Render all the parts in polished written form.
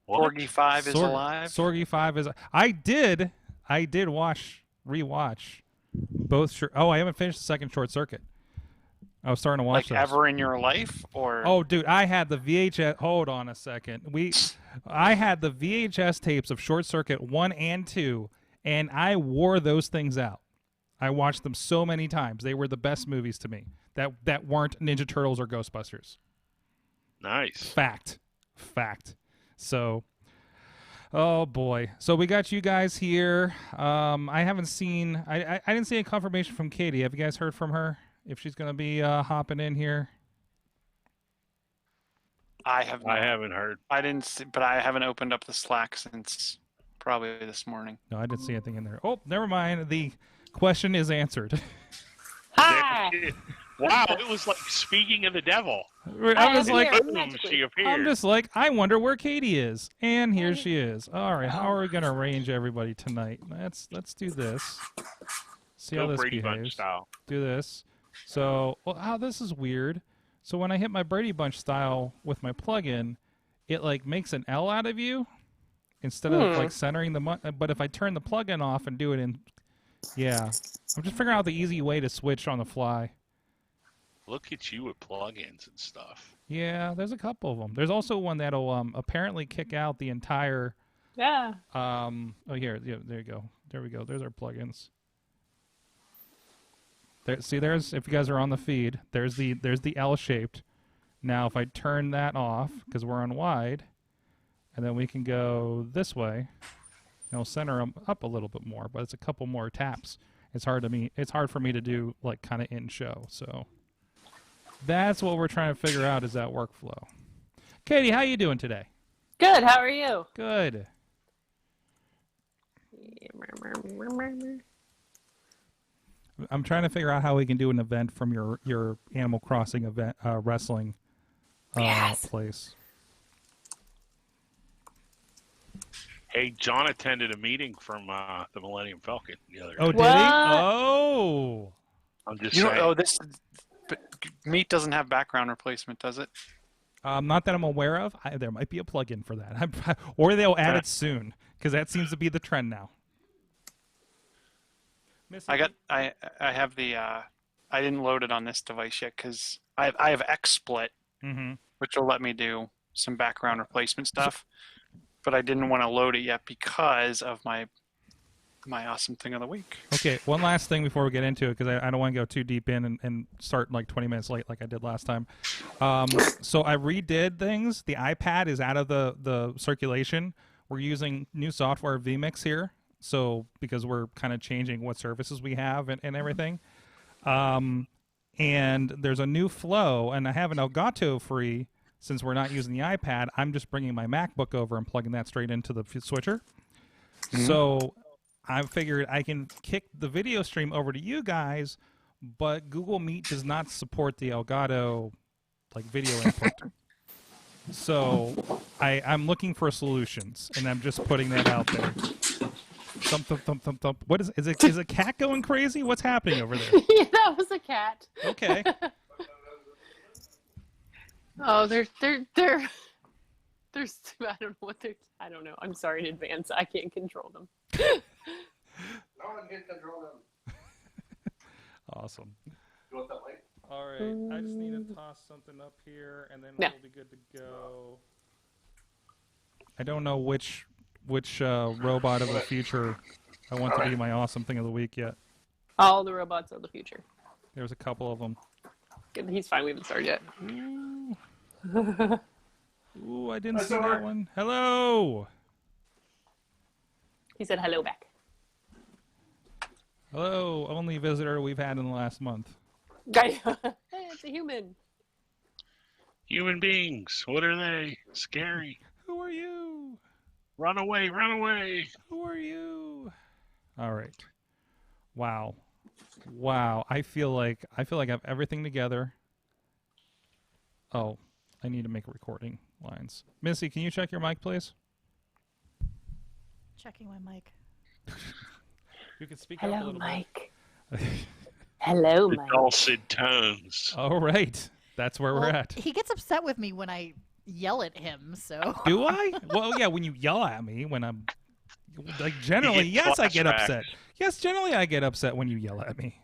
Sorgy 5 is alive. Sorgy 5 is. I did rewatch both. Oh, I haven't finished the second Short Circuit. I was starting to watch like those. Ever in your life, or oh, dude, I had the VHS. Hold on a second. I had the VHS tapes of Short Circuit 1 and 2, and I wore those things out. I watched them so many times. They were the best movies to me. That weren't Ninja Turtles or Ghostbusters. Nice. Fact. So, oh boy. So we got you guys here. I haven't seen. I didn't see a confirmation from Katie. Have you guys heard from her? If she's gonna be hopping in here? I haven't heard. I didn't see, but I haven't opened up the Slack since probably this morning. No, I didn't see anything in there. Oh, never mind. The question is answered. Hi. Wow, it was like speaking of the devil. I was like, she appeared. I'm just like, I wonder where Katie is, and here she is. All right, how are we gonna arrange everybody tonight? Let's do this. See how this Brady Bunch behaves. style. Do this. So, well, this is weird. So when I hit my Brady Bunch style with my plugin, it like makes an L out of you instead of like centering the. But if I turn the plugin off and do it in, yeah, I'm just figuring out the easy way to switch on the fly. Look at you with plugins and stuff. Yeah, there's a couple of them. There's also one that'll apparently kick out the entire. Yeah. Oh, here, yeah, there you go. There we go. There's our plugins. There, see, there's if you guys are on the feed, there's the L-shaped. Now, if I turn that off because we're on wide, and then we can go this way, it'll center them up a little bit more. But it's a couple more taps. It's hard for me to do like kind of in show. So that's what we're trying to figure out is that workflow. Katie, how you doing today? Good. How are you? Good. I'm trying to figure out how we can do an event from your Animal Crossing event wrestling place. Hey, John attended a meeting from the Millennium Falcon the other day. Oh, did he? Oh. I'm just You saying. know, but Meat doesn't have background replacement, does it? Not that I'm aware of. There might be a plugin for that, or they'll add it soon because that seems to be the trend now. I have the I didn't load it on this device yet because I have XSplit, which will let me do some background replacement stuff, but I didn't want to load it yet because of my awesome thing of the week. Okay, one last thing before we get into it, because I don't want to go too deep in and start like 20 minutes late like I did last time. So I redid things. The iPad is out of the circulation. We're using new software vMix here, so because we're kind of changing what services we have and everything. And there's a new flow, and I have an Elgato free. Since we're not using the iPad, I'm just bringing my MacBook over and plugging that straight into the switcher. So I figured I can kick the video stream over to you guys, but Google Meet does not support the Elgato like video input. So I'm looking for solutions, and I'm just putting that out there. Thump, thump, thump, thump, thump. What is a cat going crazy? What's happening over there? Yeah, that was a cat. Okay. Oh, they're I don't know what they're. I don't know. I'm sorry in advance. I can't control them. No one can control them. Awesome. You want that light? All right, I just need to toss something up here, and then we'll be good to go. I don't know which robot of the future I want to be my awesome thing of the week yet. All the robots of the future. There's a couple of them. Good, he's fine. We haven't started yet. Ooh, I didn't see that one. Hello. He said hello back. Hello, only visitor we've had in the last month. Hey, it's a human. Human beings. What are they? Scary. Who are you? Run away, run away. Who are you? All right. Wow. Wow. I feel like I have everything together. Oh, I need to make recording lines. Missy, can you check your mic, please? Checking my mic. You can speak up a Hello, little Mike. bit. Hello, The Mike. dulcet tones. All right. That's where we're at. He gets upset with me when I yell at him, so. Do I? Well, yeah, when you yell at me, when I'm like generally, yes, I get upset. Yes, generally I get upset when you yell at me.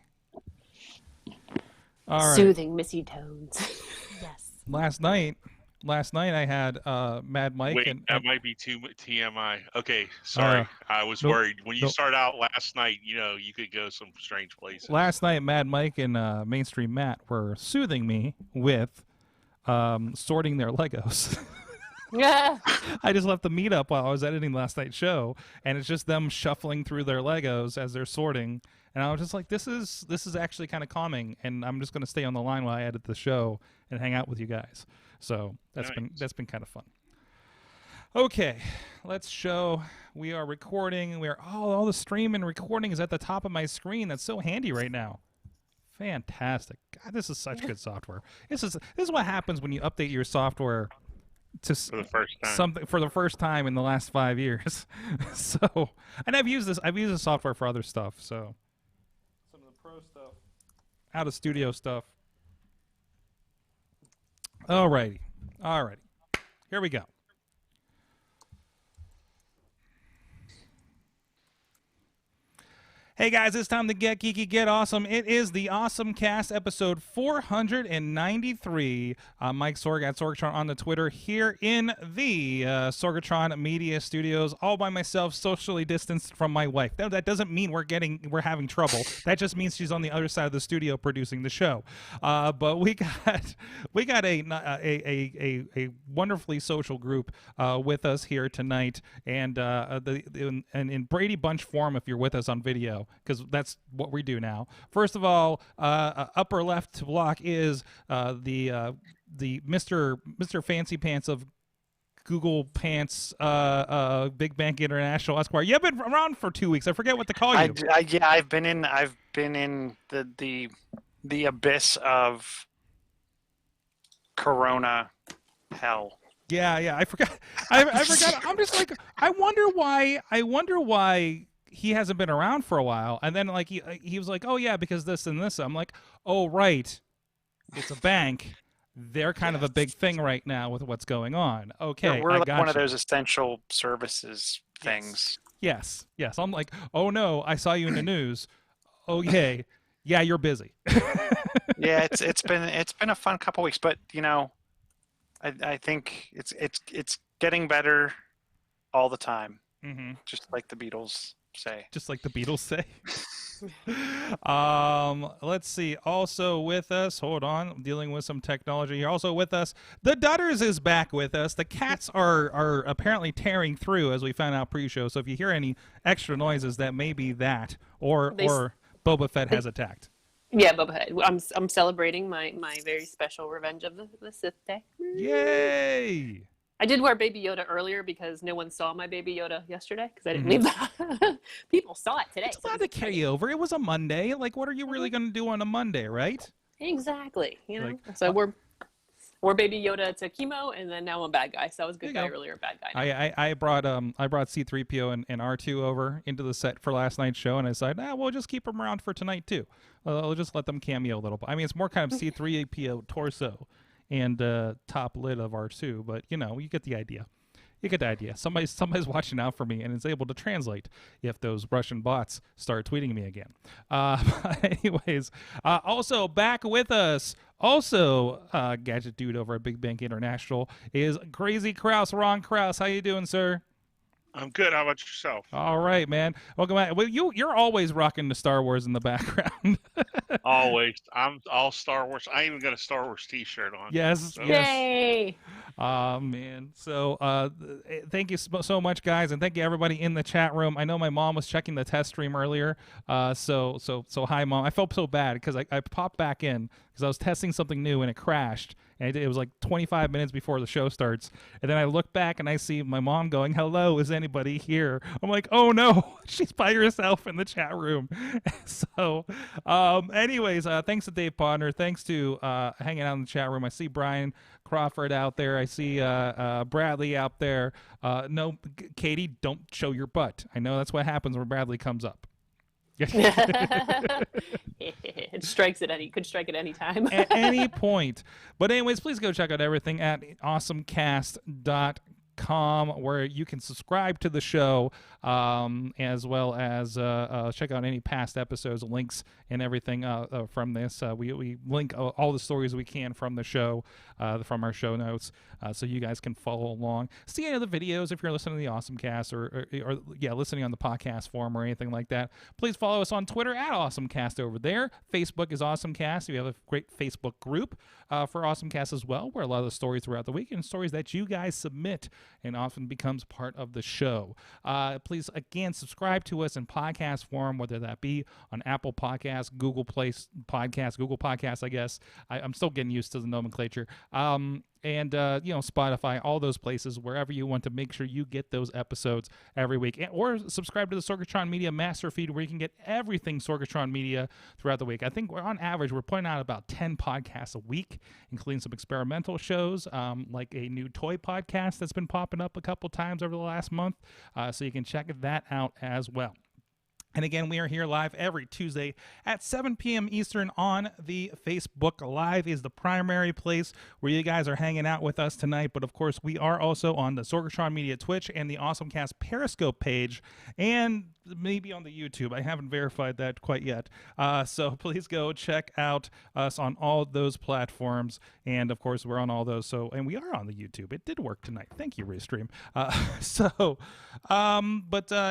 All right. Soothing Missy tones. Yes. Last night I had Mad Mike Wait, and that might be too TMI. Okay, sorry. I was worried. When you start out last night, you could go some strange places. last night Mad Mike and Mainstream Matt were soothing me with sorting their Legos. Yeah. I just left the meetup while I was editing last night's show, and it's just them shuffling through their Legos as they're sorting. And I was just like, this is actually kind of calming, and I'm just going to stay on the line while I edit the show and hang out with you guys. So that's been kind of fun. Okay, let's show. We are recording. We are all the stream and recording is at the top of my screen. That's so handy right now. Fantastic. God, this is such good software. This is what happens when you update your software For the first time. something for the first time in the last 5 years. So, and I've used this software for other stuff. So, some of the pro stuff, out of studio stuff. Alrighty, here we go. Hey guys, it's time to get geeky, get awesome. It is the AwesomeCast episode 493. Mike Sorg at Sorgatron on the Twitter here in the Sorgatron Media Studios, all by myself, socially distanced from my wife. That doesn't mean we're having trouble. That just means she's on the other side of the studio producing the show. But we got a wonderfully social group with us here tonight, and in Brady Bunch form if you're with us on video, because that's what we do now. First of all, upper left block is the Mr. Fancy Pants of Google Pants, Big Bank International Esquire. You've been around for 2 weeks. I forget what to call you. Yeah, I've been in the abyss of Corona hell. Yeah, I forgot. I forgot. I'm just like, I wonder why he hasn't been around for a while. And then like he was like, oh yeah, because this and this. I'm like, oh right, it's a bank. They're kind of a big thing right now with what's going on. Okay, we're like one of you. those essential services things. Yes. I'm like, oh no, I saw you in the news. Okay, yeah, you're busy. Yeah, it's been a fun couple weeks, but I think it's getting better all the time. Mm-hmm. Just like the Beatles say. Just like the Beatles say. Let's see. Also with us, hold on, I'm dealing with some technology here. Also with us, the Dudas is back with us. The cats are apparently tearing through, as we found out pre-show. So if you hear any extra noises, that may be that, or Boba Fett has attacked. Yeah, Boba Fett. I'm celebrating my very special Revenge of the Sith Day. Yay! I did wear Baby Yoda earlier because no one saw my Baby Yoda yesterday because I didn't leave the people saw it today. It's allowed to carry over. It was a Monday. Like, what are you really going to do on a Monday, right? Exactly. Like, so we're Baby Yoda to chemo, and then now I'm bad guy. So I was good guy earlier, bad guy now. I brought C-3PO and R2 over into the set for last night's show, and I decided, we'll just keep them around for tonight too. I'll just let them cameo a little bit. I mean, it's more kind of C-3PO torso and top lid of R2, but you get the idea. You get the idea. Somebody's watching out for me and is able to translate if those Russian bots start tweeting me again. Anyways, also back with us, also gadget dude over at Big Bank International is Crazy Krause, Ron Krause. How you doing, sir? I'm good. How about yourself? All right, man. Welcome back. Well, you're always rocking the Star Wars in the background. Always. I'm all Star Wars. I even got a Star Wars T-shirt on. Yes. So. Yes. Yay! Oh man. So thank you so much, guys, and thank you everybody in the chat room. I know my mom was checking the test stream earlier. So hi, Mom. I felt so bad because I popped back in because I was testing something new and it crashed. And it was like 25 minutes before the show starts. And then I look back and I see my mom going, "Hello, is anybody here?" I'm like, "Oh no, she's by herself in the chat room." So, anyways, thanks to Dave Podner. Thanks to hanging out in the chat room. I see Brian Crawford out there. I see Bradley out there. No, Katie, don't show your butt. I know that's what happens when Bradley comes up. It strikes could strike at any time. At any point. But anyways, please go check out everything at awesomecast.com, where you can subscribe to the show, as well as check out any past episodes, links, and everything from this. We link all the stories we can from the show, from our show notes, so you guys can follow along. See any of the videos if you're listening to the AwesomeCast or listening on the podcast form or anything like that. Please follow us on Twitter at AwesomeCast over there. Facebook is AwesomeCast. We have a great Facebook group for AwesomeCast as well, where a lot of the stories throughout the week and stories that you guys submit and often becomes part of the show. Please, again, subscribe to us in podcast form, whether that be on Apple Podcasts, Google Podcasts, I guess. I'm still getting used to the nomenclature. And Spotify, all those places, wherever you want to make sure you get those episodes every week. Or subscribe to the Sorgatron Media master feed, where you can get everything Sorgatron Media throughout the week. I think on average, we're putting out about 10 podcasts a week, including some experimental shows, like a new toy podcast that's been popping up a couple times over the last month. So you can check that out as well. And again, we are here live every Tuesday at 7 p.m. Eastern on the Facebook. Live is the primary place where you guys are hanging out with us tonight. But of course, we are also on the Sorgatron Media Twitch and the AwesomeCast Periscope page, and maybe on the YouTube. I haven't verified that quite yet. So please go check out us on all those platforms. And of course, we're on all those. And we are on the YouTube. It did work tonight. Thank you, Restream.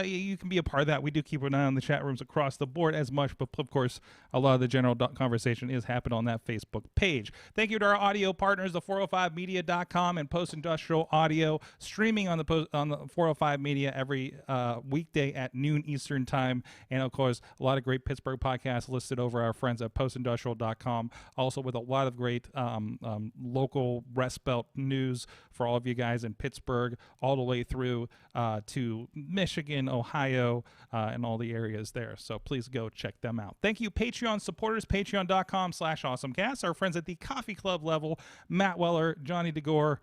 You can be a part of that. We do keep an eye on the chat rooms across the board as much, but of course, a lot of the general conversation is happening on that Facebook page. Thank you to our audio partners, the 405media.com and Post Industrial Audio, streaming on the 405 Media every weekday at noon Eastern time. And of course, a lot of great Pittsburgh podcasts listed over our friends at postindustrial.com, also with a lot of great local Rust Belt news for all of you guys in Pittsburgh, all the way through to Michigan, Ohio, and all the areas there. So please go check them out. Thank you, Patreon supporters, patreon.com/awesomecast. Our friends at the coffee club level, Matt Weller, John DeGore,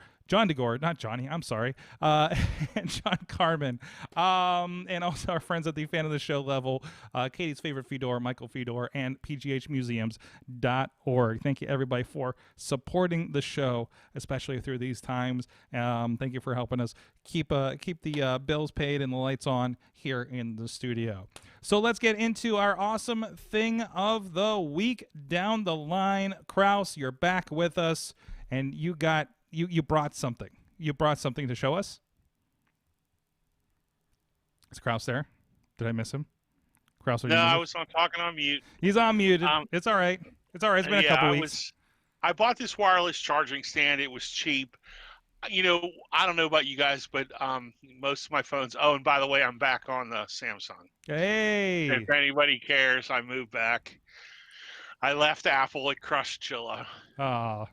not Johnny, I'm sorry, and John Carmen. And also our friends at the fan of the show level, Katie's favorite Fedor, Michael Fedor, and pghmuseums.org. Thank you, everybody, for supporting the show, especially through these times. Thank you for helping us keep the bills paid and the lights on here in the studio. So let's get into our awesome thing of the week down the line. Krause, you're back with us, and you brought something. You brought something to show us? Is Krause there? Did I miss him? Krause, no, I was talking on mute. He's on mute. It's all right. It's all right. It's been a couple weeks. I bought this wireless charging stand. It was cheap. I don't know about you guys, but most of my phones. Oh, and by the way, I'm back on the Samsung. Hey. If anybody cares, I moved back. I left Apple. It crushed Chilla. Oh,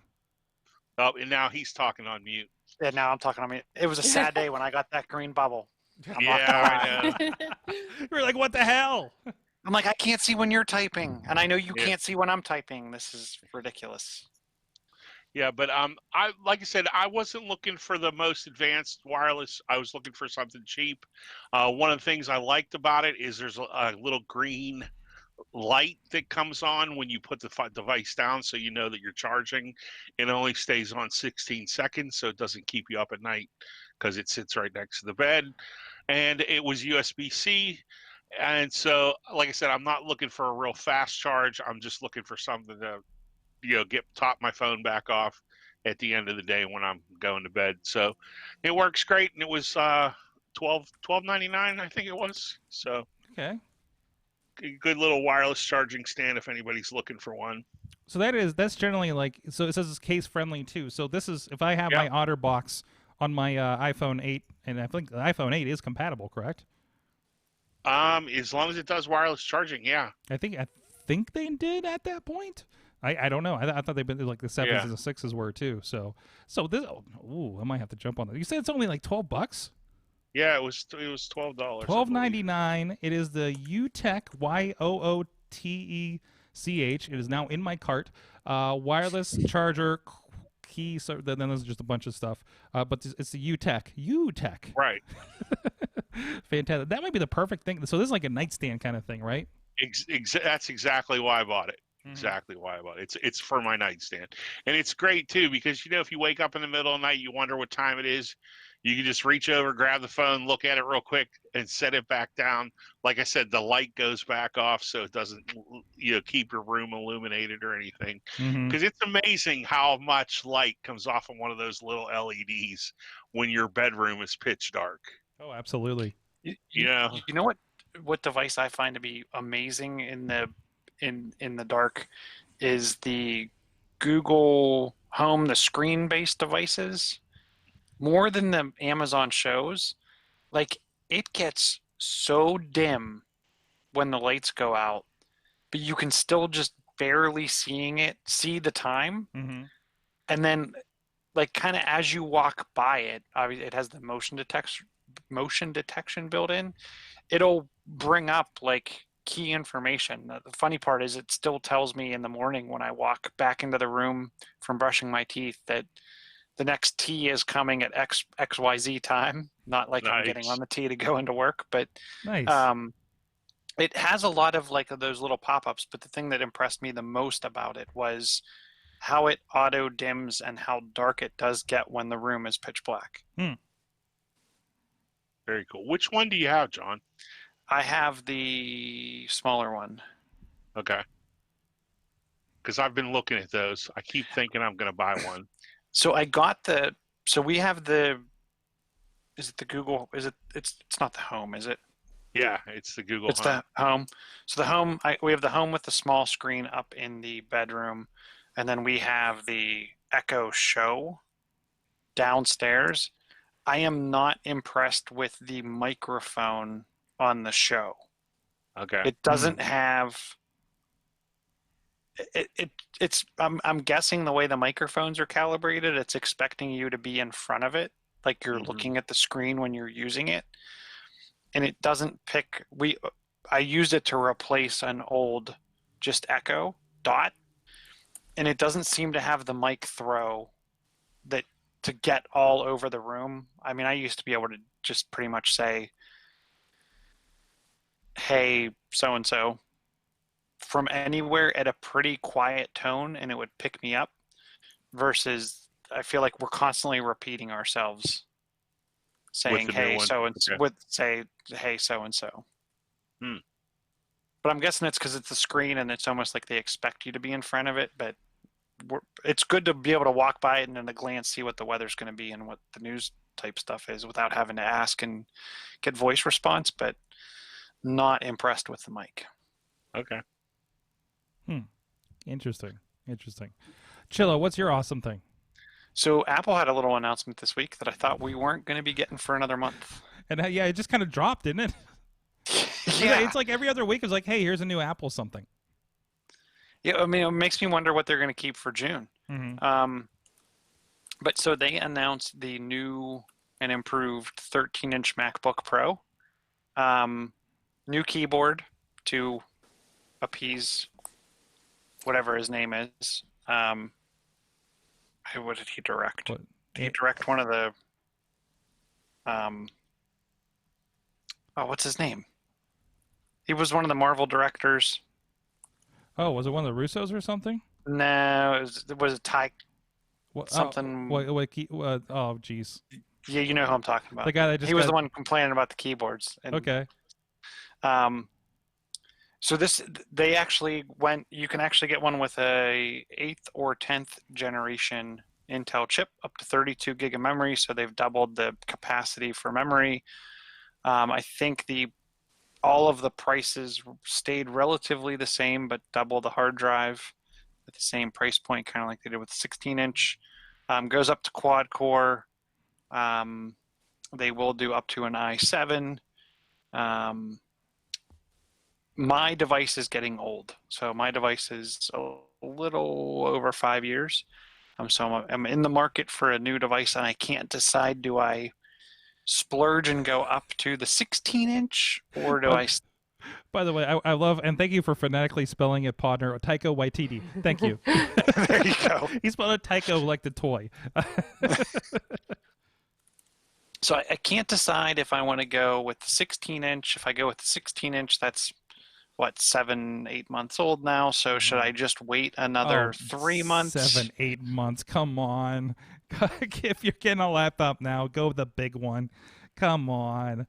and now he's talking on mute. Yeah, now I'm talking on mute. It was a sad day when I got that green bubble. I know. You were like, what the hell? I'm like, I can't see when you're typing, and I know you can't see when I'm typing. This is ridiculous. Yeah, but like I said, I wasn't looking for the most advanced wireless. I was looking for something cheap. One of the things I liked about it is there's a little green light that comes on when you put the device down, so you know that you're charging. It only stays on 16 seconds, so it doesn't keep you up at night because it sits right next to the bed. And it was USB-C. And so, like I said, I'm not looking for a real fast charge. I'm just looking for something to, top my phone back off at the end of the day when I'm going to bed. So it works great, and it was $12.99, I think it was. So Okay. good little wireless charging stand if anybody's looking for one. So that's generally like, so it says it's case friendly too. So this is, if I have my OtterBox on my iPhone 8, and I think the iPhone 8 is compatible, correct? As long as it does wireless charging, yeah. I think they did at that point. I don't know. I thought they've been like the 7s and the 6s were too. So this. I might have to jump on that. You said it's only like $12. Yeah, it was $12. $12.99. It is the UTech YOOTECH. It is now in my cart. Wireless charger key. So then there's just a bunch of stuff. But it's the UTech. Right. Fantastic. That might be the perfect thing. So this is like a nightstand kind of thing, right? That's exactly why I bought it. Exactly why I bought it. It's for my nightstand. And it's great too, because if you wake up in the middle of the night, you wonder what time it is, you can just reach over, grab the phone, look at it real quick, and set it back down. Like I said, the light goes back off, so it doesn't keep your room illuminated or anything. Because it's amazing how much light comes off of one of those little LEDs when your bedroom is pitch dark. Oh, absolutely. You know what device I find to be amazing in the dark is the Google Home, the screen-based devices. More than the Amazon shows, like it gets so dim when the lights go out, but you can still just barely see the time. And then like kind of as you walk by it, obviously it has the motion detection built in. It'll bring up like key information. The funny part is it still tells me in the morning when I walk back into the room from brushing my teeth that the next T is coming at XYZ time. Not like I'm getting on the T to go into work, but it has a lot of like those little pop-ups. But the thing that impressed me the most about it was how it auto dims and how dark it does get when the room is pitch black. Very cool. Which one do you have, John? I have the smaller one. Okay. Because I've been looking at those. I keep thinking I'm going to buy one. So I got so we have is it the Google, it's not the Home, is it? Yeah, it's the Google Home. It's the Home. So the Home, we have the Home with the small screen up in the bedroom, and then we have the Echo Show downstairs. I am not impressed with the microphone on the Show. Okay. It doesn't have... I'm guessing the way the microphones are calibrated, it's expecting you to be in front of it, like you're looking at the screen when you're using it, and it doesn't pick. I used it to replace an old just Echo Dot, and it doesn't seem to have the mic throw that to get all over the room. I mean, I used to be able to just pretty much say, "Hey, so and so," from anywhere at a pretty quiet tone, and it would pick me up, versus I feel like we're constantly repeating ourselves saying hey so and so, hey so and so. But I'm guessing it's because it's the screen and it's almost like they expect you to be in front of it, but it's good to be able to walk by it and in a glance see what the weather's going to be and what the news type stuff is without having to ask and get voice response, but not impressed with the mic. Okay. Interesting. Chilla, what's your awesome thing? So Apple had a little announcement this week that I thought we weren't going to be getting for another month. And it just kind of dropped, didn't it? Yeah. It's like every other week it's like, hey, here's a new Apple something. Yeah, I mean, it makes me wonder what they're going to keep for June. But so they announced the new and improved 13-inch MacBook Pro. New keyboard to appease whatever his name is. What did he direct? Did he direct one of the... what's his name? He was one of the Marvel directors. Oh, was it one of the Russos or something? No, it was a Ty What, something. oh, geez. Yeah, you know who I'm talking about. The guy that just he was the one complaining about the keyboards. And, Okay. So they actually went. You can actually get one with a 8th or 10th generation Intel chip, up to 32 gig of memory. So they've doubled the capacity for memory. I think all of the prices stayed relatively the same, but double the hard drive at the same price point, kind of like they did with the 16-inch. Goes up to quad core. They will do up to an i7. My device is getting old. So my device is a little over 5 years. So I'm in the market for a new device, and I can't decide, do I splurge and go up to the 16-inch, or do I... By the way, I love, and thank you for phonetically spelling it, Podner, Taika Waititi. Thank you. There you go. He spelled it Taika like the toy. So I can't decide if I want to go with the 16-inch. If I go with the 16-inch, that's, 7-8 months old now. So should I just wait another 3 months? 7-8 months. Come on. If you're getting a laptop now, go with the big one. Come on.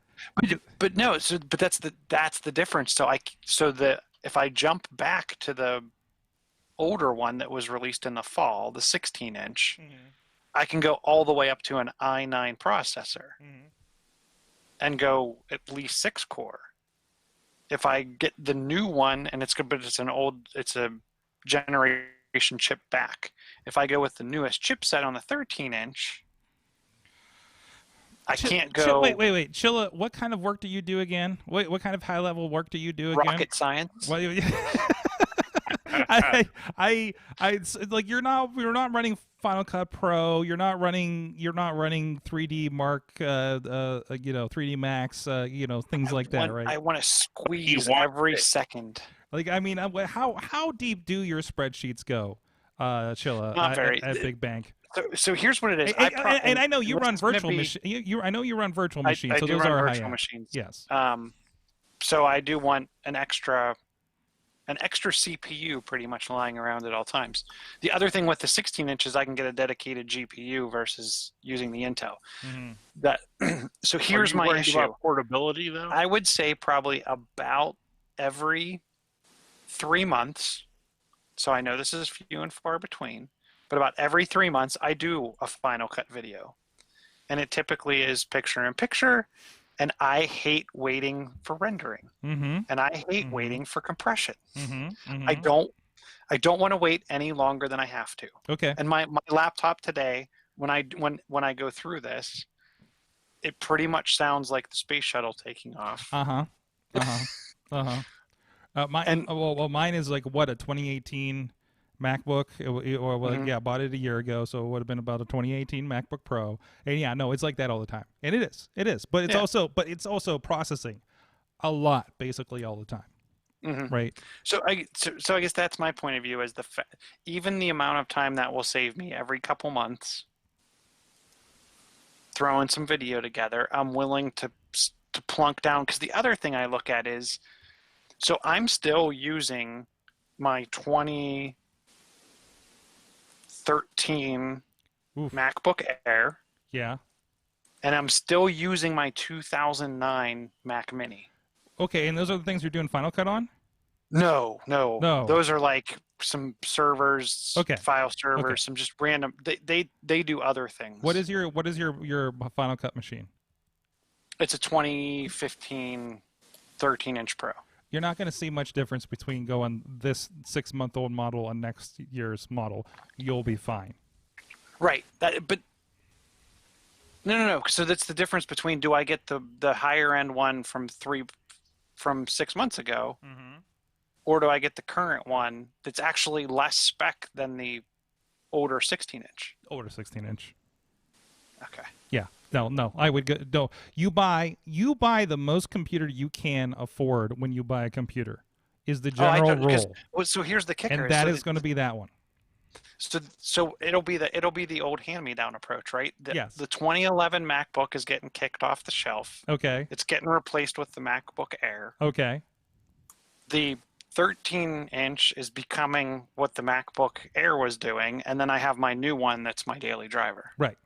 But no. But that's the difference. If I jump back to the older one that was released in the fall, the 16-inch, I can go all the way up to an i9 processor and go at least 6 core. If I get the new one, and it's good, but it's a generation chip back. If I go with the newest chipset on the 13-inch, I can't go. Wait. Chilla, what kind of work do you do again? What kind of high level work do you do again? Rocket science. Well, like you're not running Final Cut Pro. You're not running 3D Mark, 3D Max, things like that, right? I want to squeeze every second. Like, I mean, how deep do your spreadsheets go, Chilla? Not very. At Big Bank. So here's what it is. And I know you run virtual machines. I know you run virtual machines. So those are virtual machines. Yes. So I do want an extra CPU pretty much lying around at all times. The other thing with the 16 inches, I can get a dedicated GPU versus using the Intel. So here's my issue. About portability, though? I would say probably about every 3 months. So I know this is few and far between, but about every 3 months, I do a Final Cut video. And it typically is picture-in-picture, and I hate waiting for rendering. And I hate waiting for compression. I don't want to wait any longer than I have to. Okay. And my laptop today, when I go through this, it pretty much sounds like the space shuttle taking off. Mine is like what, a 2018 MacBook, bought it a year ago, so it would have been about a 2018 MacBook Pro. And yeah, no, it's like that all the time, and it is. But it's also processing a lot, basically all the time, right? So I guess that's my point of view, is even the amount of time that will save me every couple months throwing some video together, I'm willing to plunk down. Because the other thing I look at is, so I'm still using my 2013 MacBook Air. Yeah. And I'm still using my 2009 Mac Mini. Okay, and those are the things you're doing Final Cut on? No. Those are like some servers, file servers, some just random. They do other things. What is your Final Cut machine? It's a 2015 13-inch Pro. You're not going to see much difference between going this 6-month-old model and next year's model. You'll be fine. Right. But no. So that's the difference between, do I get the higher end one from 6 months ago, or do I get the current one that's actually less spec than the older 16-inch? Older 16-inch. Okay. Yeah. No. I would go. No. You buy the most computer you can afford when you buy a computer. Is the general rule. So here's the kicker. And that is going to be that one. So it'll be the old hand-me-down approach, right? Yes. The 2011 MacBook is getting kicked off the shelf. Okay. It's getting replaced with the MacBook Air. Okay. The 13-inch is becoming what the MacBook Air was doing, and then I have my new one that's my daily driver. Right.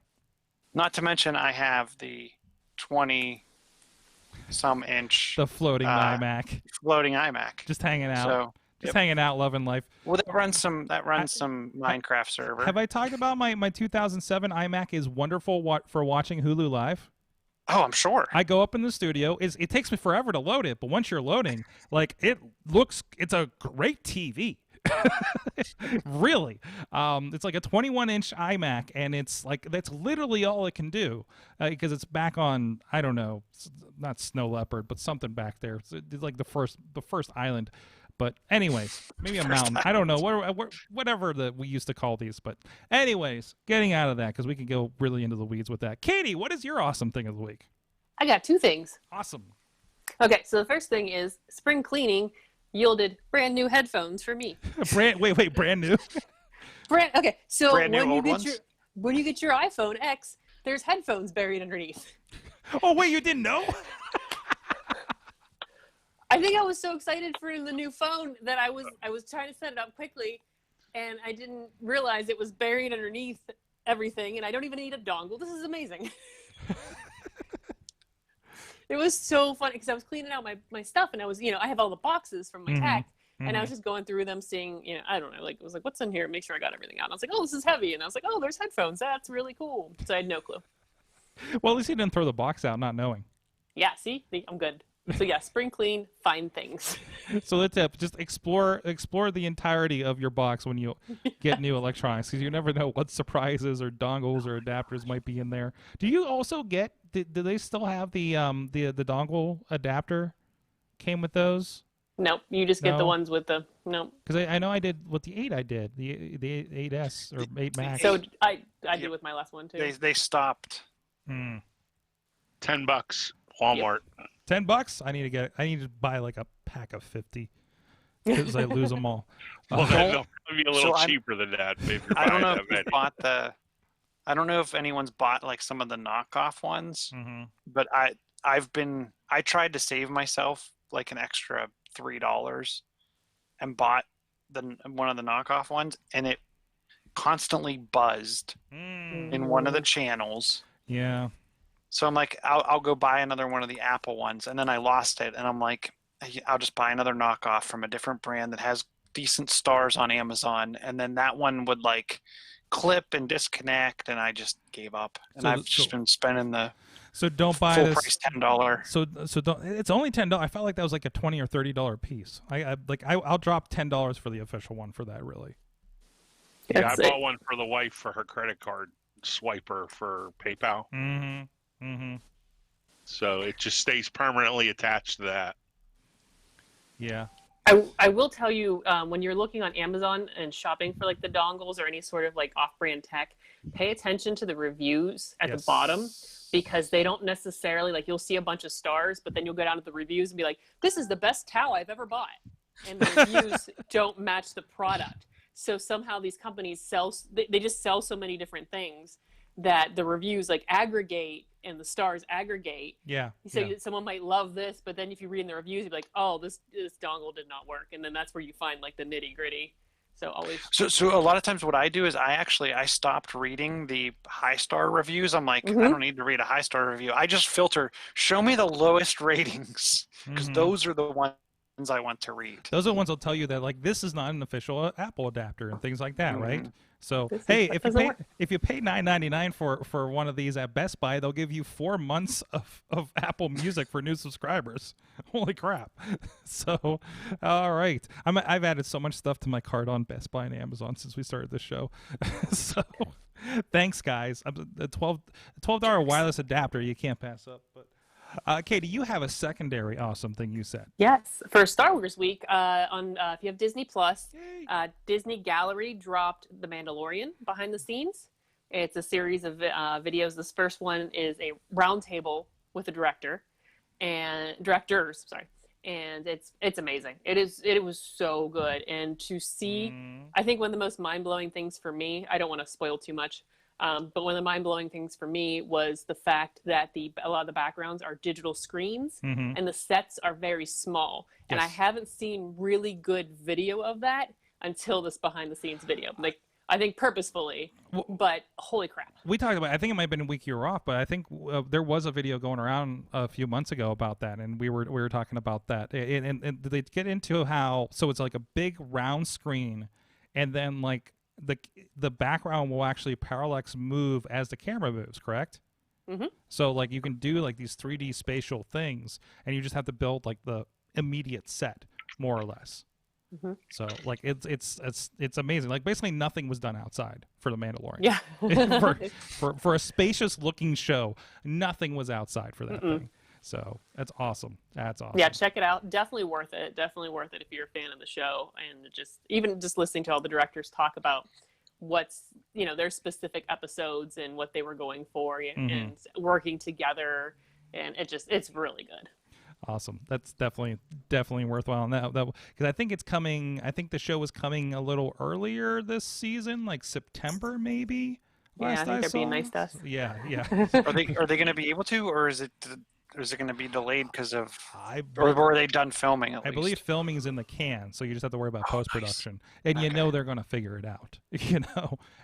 Not to mention I have the 20-some inch The floating iMac. Floating iMac. Just hanging out. So, Just hanging out, loving life. well, that runs some Minecraft server. Have I talked about my 2007 iMac is wonderful for watching Hulu Live? Oh, I'm sure. I go up in the studio. It takes me forever to load it, but once you're loading, like it's a great TV. Really. It's like a 21-inch iMac, and it's like that's literally all it can do because it's back on, I don't know, not Snow Leopard, but something back there. It's like the first island. But anyways, maybe a mountain. I don't know, whatever that we used to call these. But anyways, getting out of that because we can go really into the weeds with that. Katie, what is your awesome thing of the week? I got 2 things. Awesome. Okay, so the first thing is spring cleaning yielded brand new headphones for me. Brand new? Okay, so Brand new when you get your iPhone X, there's headphones buried underneath. Oh wait, you didn't know? I think I was so excited for the new phone that I was trying to set it up quickly, and I didn't realize it was buried underneath everything, and I don't even need a dongle. This is amazing. It was so funny because I was cleaning out my stuff, and I was, I have all the boxes from my tech, and I was just going through them, seeing, I don't know, like, it was like, what's in here? Make sure I got everything out. And I was like, oh, this is heavy. And I was like, oh, there's headphones. That's really cool. So I had no clue. Well, at least you didn't throw the box out not knowing. Yeah, see? I'm good. So yeah, spring clean, find things. So let's just explore the entirety of your box when you get new electronics, because you never know what surprises or dongles or adapters might be in there. Do you also get? Do they still have the dongle adapter? Came with those? Nope, you just get the ones with the nope. Because I know I did with the 8. I did the 8S or 8 Max. So I did with my last one too. They stopped. $10, Walmart. Yep. $10? I need to buy like a pack of 50 because I lose them all. Well, they'll be a little cheaper than that. If you're I don't know buying if you bought I don't know if anyone's bought like some of the knockoff ones, but I tried to save myself like an extra $3 and bought one of the knockoff ones, and it constantly buzzed in one of the channels. Yeah. So I'm like, I'll go buy another one of the Apple ones, and then I lost it, and I'm like, I'll just buy another knockoff from a different brand that has decent stars on Amazon, and then that one would like clip and disconnect, and I just gave up. And I've just been spending the don't buy full this price $10. So don't. It's only $10. I felt like that was like a $20 or $30 piece. I'll drop $10 for the official one for that. Really. Yeah, I bought one for the wife for her credit card swiper for PayPal. So it just stays permanently attached to that. Yeah. I will tell you, when you're looking on Amazon and shopping for like the dongles or any sort of like off-brand tech, pay attention to the reviews at the bottom, because they don't necessarily, like, you'll see a bunch of stars, but then you'll go down to the reviews and be like, this is the best towel I've ever bought. And the reviews don't match the product. So somehow these companies they just sell so many different things that the reviews like aggregate and the stars aggregate. Yeah. So someone might love this, but then if you read in the reviews, you'd be like, oh, this dongle did not work. And then that's where you find like the nitty gritty. So always. So a lot of times what I do is I stopped reading the high star reviews. I'm like, I don't need to read a high star review. I just filter, show me the lowest ratings, because those are the ones I want to read. Those are the ones that'll tell you that like this is not an official Apple adapter and things like that, right? So hey, if you pay $9.99 for one of these at Best Buy, they'll give you 4 months of Apple Music for new subscribers. Holy crap! So, all right, I've added so much stuff to my cart on Best Buy and Amazon since we started this show. So, thanks guys. The $12 wireless adapter you can't pass up. But Katie, you have a secondary awesome thing you said. Yes, for Star Wars Week, if you have Disney Plus, Disney Gallery dropped The Mandalorian behind the scenes. It's a series of videos. This first one is a roundtable with the directors, and it's amazing. It was so good, and to see, I think one of the most mind blowing things for me. I don't want to spoil too much. But one of the mind-blowing things for me was the fact that a lot of the backgrounds are digital screens, and the sets are very small. Yes. And I haven't seen really good video of that until this behind-the-scenes video. Like, I think purposefully, but holy crap. We talked about, I think it might have been a week you were off, but I think there was a video going around a few months ago about that, and we were talking about that. And they get into how, so it's like a big round screen, and then like the background will actually parallax move as the camera moves, correct? Mm-hmm. So like you can do like these 3D spatial things, and you just have to build like the immediate set, more or less. Mm-hmm. So like it's amazing. Like basically nothing was done outside for the Mandalorian. Yeah. for a spacious looking show, nothing was outside for that thing. So that's awesome. That's awesome. Yeah, check it out. Definitely worth it. Definitely worth it if you're a fan of the show, and even just listening to all the directors talk about what's their specific episodes and what they were going for, and working together, and it's really good. Awesome. That's definitely worthwhile. And that because I think it's coming. I think the show was coming a little earlier this season, like September maybe. Yeah, I think they're being nice to us. Yeah. Are they going to be able to, or is it going to be delayed because of? Or were they done filming? At least? Believe filming is in the can, so you just have to worry about post production, nice. And they're going to figure it out.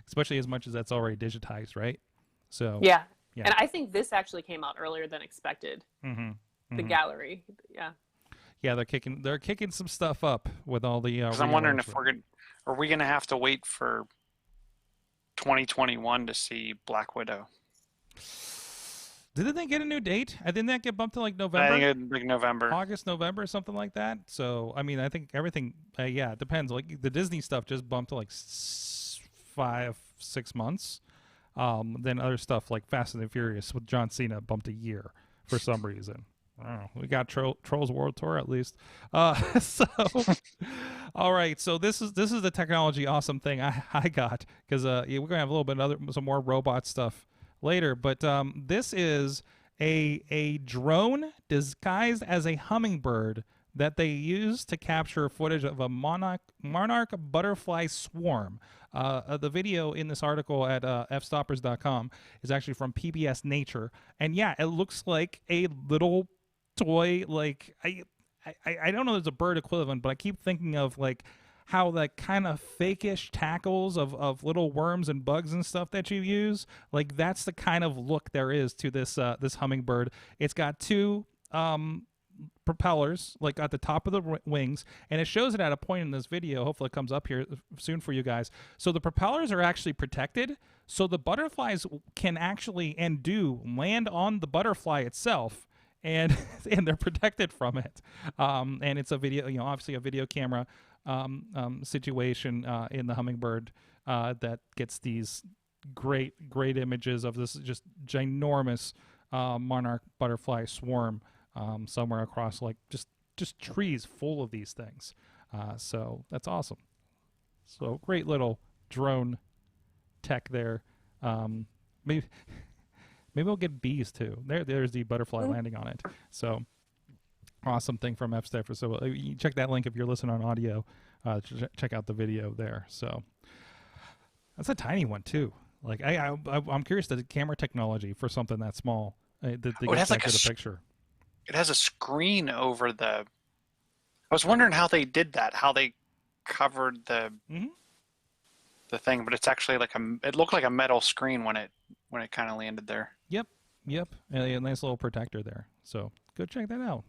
Especially as much as that's already digitized, right? So yeah. And I think this actually came out earlier than expected. The gallery, yeah, they're kicking some stuff up with all the. Because I'm wondering if are we gonna have to wait for 2021 to see Black Widow? Didn't they get a new date? Didn't that get bumped to like November? I think like November, August, November, something like that. So I mean, I think everything. It depends. Like the Disney stuff just bumped to like 5-6 months. Then other stuff like Fast and the Furious with John Cena bumped a year for some reason. Oh, we got Trolls World Tour at least. So, all right. So this is the technology awesome thing I got, because we're gonna have a little bit some more robot stuff later. But this is a drone disguised as a hummingbird that they use to capture footage of a monarch butterfly swarm. The video in this article at fstoppers.com is actually from PBS Nature, and yeah, it looks like a little toy. Like I don't know if there's a bird equivalent, but I keep thinking of like how that kind of fake-ish tackles of little worms and bugs and stuff that you use. Like that's the kind of look there is to this this hummingbird. It's got two propellers like at the top of the wings, and it shows it at a point in this video. Hopefully it comes up here soon for you guys. So the propellers are actually protected, so the butterflies can actually and do land on the butterfly itself, and they're protected from it. And it's a video, obviously a video camera situation in the hummingbird that gets these great images of this just ginormous monarch butterfly swarm somewhere across like just trees full of these things. So that's awesome. So great little drone tech there. Maybe we'll get bees too. There's the butterfly landing on it. So awesome thing from F-Stepper. So you check that link if you're listening on audio. Check out the video there. So that's a tiny one too. Like I'm curious the camera technology for something that small. That they it has like the picture. It has a screen over the. I was wondering how they did that. How they covered the thing, but it's actually like it looked like a metal screen when it kind of landed there. Yep. And a nice little protector there. So go check that out.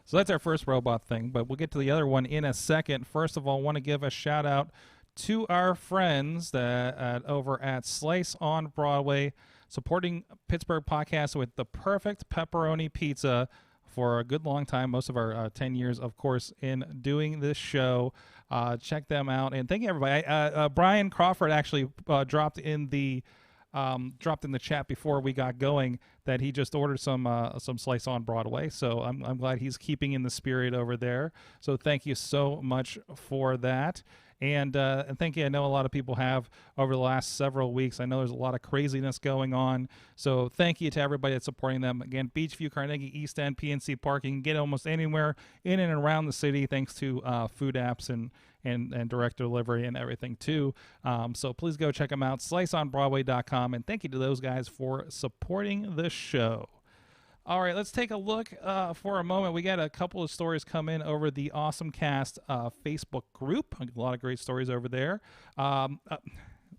So that's our first robot thing, but we'll get to the other one in a second. First of all, I want to give a shout out to our friends over at Slice on Broadway, supporting Pittsburgh podcast with the perfect pepperoni pizza for a good long time, most of our 10 years, of course, in doing this show. Check them out, and thank you, everybody. Brian Crawford actually dropped in the chat before we got going that he just ordered some Slice on Broadway. So I'm glad he's keeping in the spirit over there. So thank you so much for that. And thank you. I know a lot of people have over the last several weeks. I know there's a lot of craziness going on. So thank you to everybody that's supporting them. Again, Beachview, Carnegie, East End, PNC Park. You can get almost anywhere in and around the city thanks to food apps and direct delivery and everything too. So please go check them out. SliceOnBroadway.com. And thank you to those guys for supporting the show. All right, let's take a look for a moment. We got a couple of stories come in over the AwesomeCast Facebook group. A lot of great stories over there.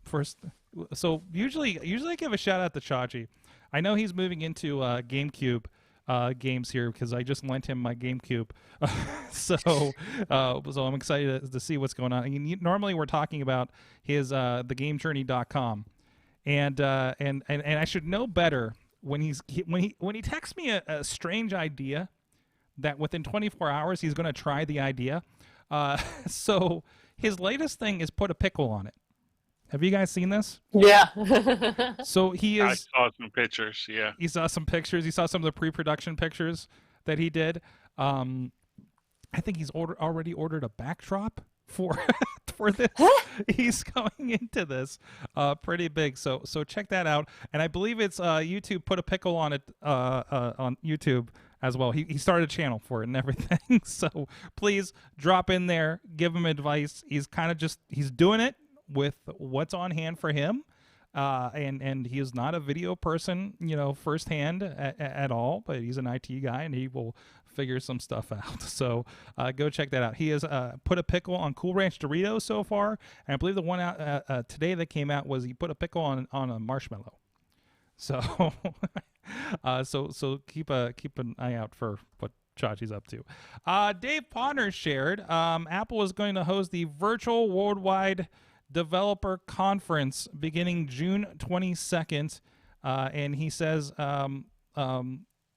First, so usually I give a shout out to Chachi. I know he's moving into GameCube games here because I just lent him my GameCube. So I'm excited to see what's going on. And normally we're talking about his thegamejourney.com, and I should know better. When he texts me a strange idea that within 24 hours he's going to try the idea. So his latest thing is put a pickle on it. Have you guys seen this? Yeah. So I saw some pictures, yeah. He saw some pictures. He saw some of the pre-production pictures that he did. I think he's already ordered a backdrop for this. He's going into this pretty big, so check that out. And I believe it's YouTube put a pickle on it on YouTube as well. He started a channel for it and everything. So please drop in there, give him advice. He's kind of he's doing it with what's on hand for him. And he is not a video person, firsthand at all, but he's an IT guy and he will figure some stuff out. So go check that out. He has put a pickle on Cool Ranch Doritos so far, and I believe the one out today that came out was he put a pickle on a marshmallow. So so keep an eye out for what Chachi's up to. Dave Potter shared Apple is going to host the virtual worldwide developer conference beginning June 22nd, and he says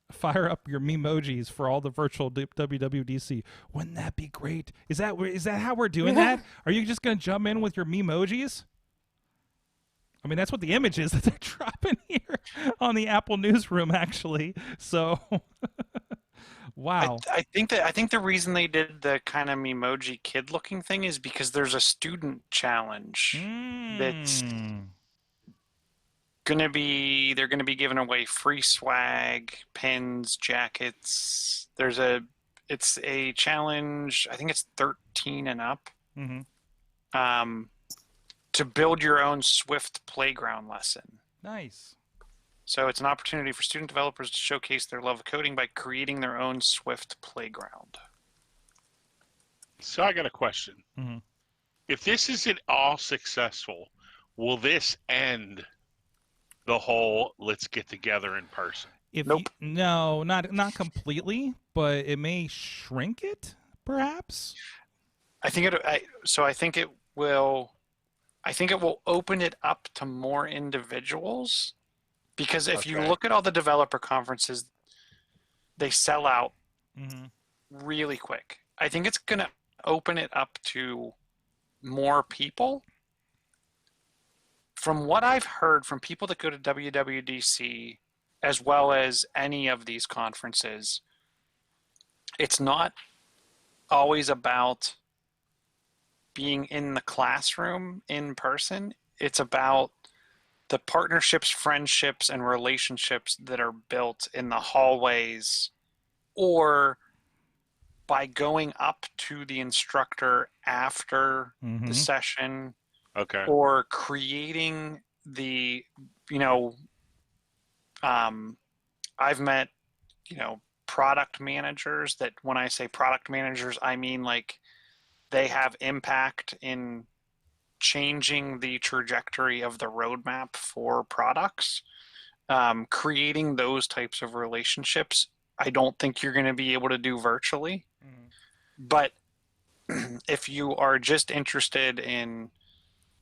fire up your memojis for all the virtual WWDC. Wouldn't that be great? Is that how we're doing that? Are you just going to jump in with your memojis? I mean, that's what the image is that they're dropping here on the Apple Newsroom, actually. So, wow. I think the reason they did the kind of memoji kid-looking thing is because there's a student challenge that's they're gonna be giving away free swag, pins, jackets. It's a challenge. I think it's 13 and up. To build your own Swift playground lesson. Nice. So it's an opportunity for student developers to showcase their love of coding by creating their own Swift playground. So I got a question. If this is at all successful, will this end the whole let's get together in person? Nope. No, not completely, but it may shrink it, perhaps. I think it will open it up to more individuals, because if you look at all the developer conferences, they sell out really quick. I think it's going to open it up to more people. From what I've heard from people that go to WWDC, as well as any of these conferences, it's not always about being in the classroom in person. It's about the partnerships, friendships, and relationships that are built in the hallways or by going up to the instructor after the session. Okay. Or creating I've met, product managers that, when I say product managers, I mean like they have impact in changing the trajectory of the roadmap for products. Creating those types of relationships, I don't think you're going to be able to do virtually. But if you are just interested in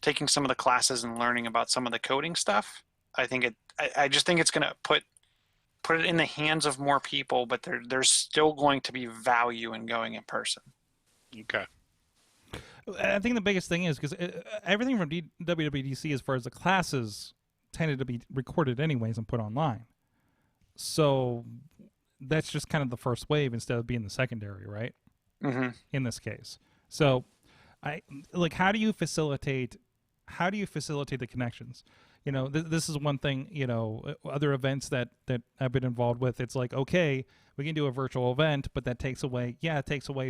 taking some of the classes and learning about some of the coding stuff, I just think it's going to put it in the hands of more people, but there's still going to be value in going in person. Okay. I think the biggest thing is because everything from WWDC, as far as the classes, tended to be recorded anyways and put online. So that's just kind of the first wave instead of being the secondary, right? In this case. So how do you facilitate the connections? You know, this is one thing, you know, other events that I've been involved with, it's like, okay, we can do a virtual event, but that takes away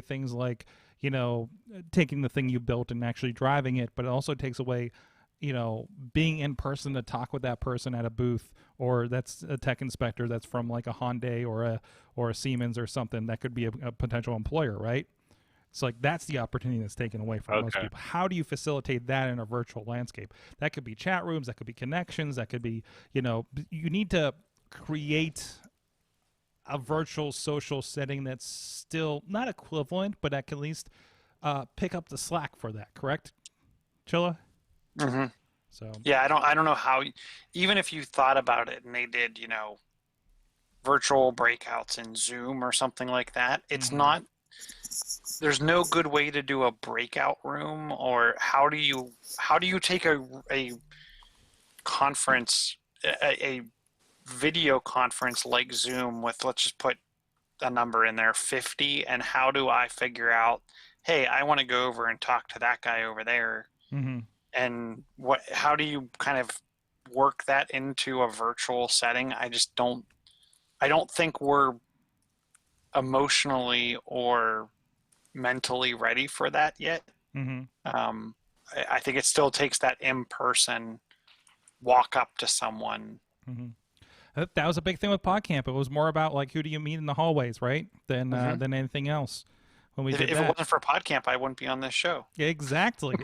things like, you know, taking the thing you built and actually driving it, but it also takes away, you know, being in person to talk with that person at a booth, or that's a tech inspector that's from like a Hyundai or a Siemens or something that could be a potential employer, right? It's like that's the opportunity that's taken away from most people. How do you facilitate that in a virtual landscape? That could be chat rooms, that could be connections, that could be, you know, you need to create a virtual social setting that's still not equivalent, but that can at least pick up the slack for that, correct? Chilla? Mm-hmm. So yeah, I don't know how, even if you thought about it and they did, you know, virtual breakouts in Zoom or something like that, it's not, there's no good way to do a breakout room, or how do you take a conference, a video conference like Zoom with, let's just put a number in there, 50, and how do I figure out, hey, I want to go over and talk to that guy over there, and how do you kind of work that into a virtual setting? I don't think we're emotionally or mentally ready for that yet. I think it still takes that in-person walk up to someone. That was a big thing with PodCamp. It was more about like, who do you meet in the hallways, right? Than anything else. When if it wasn't for PodCamp, I wouldn't be on this show. Yeah, exactly.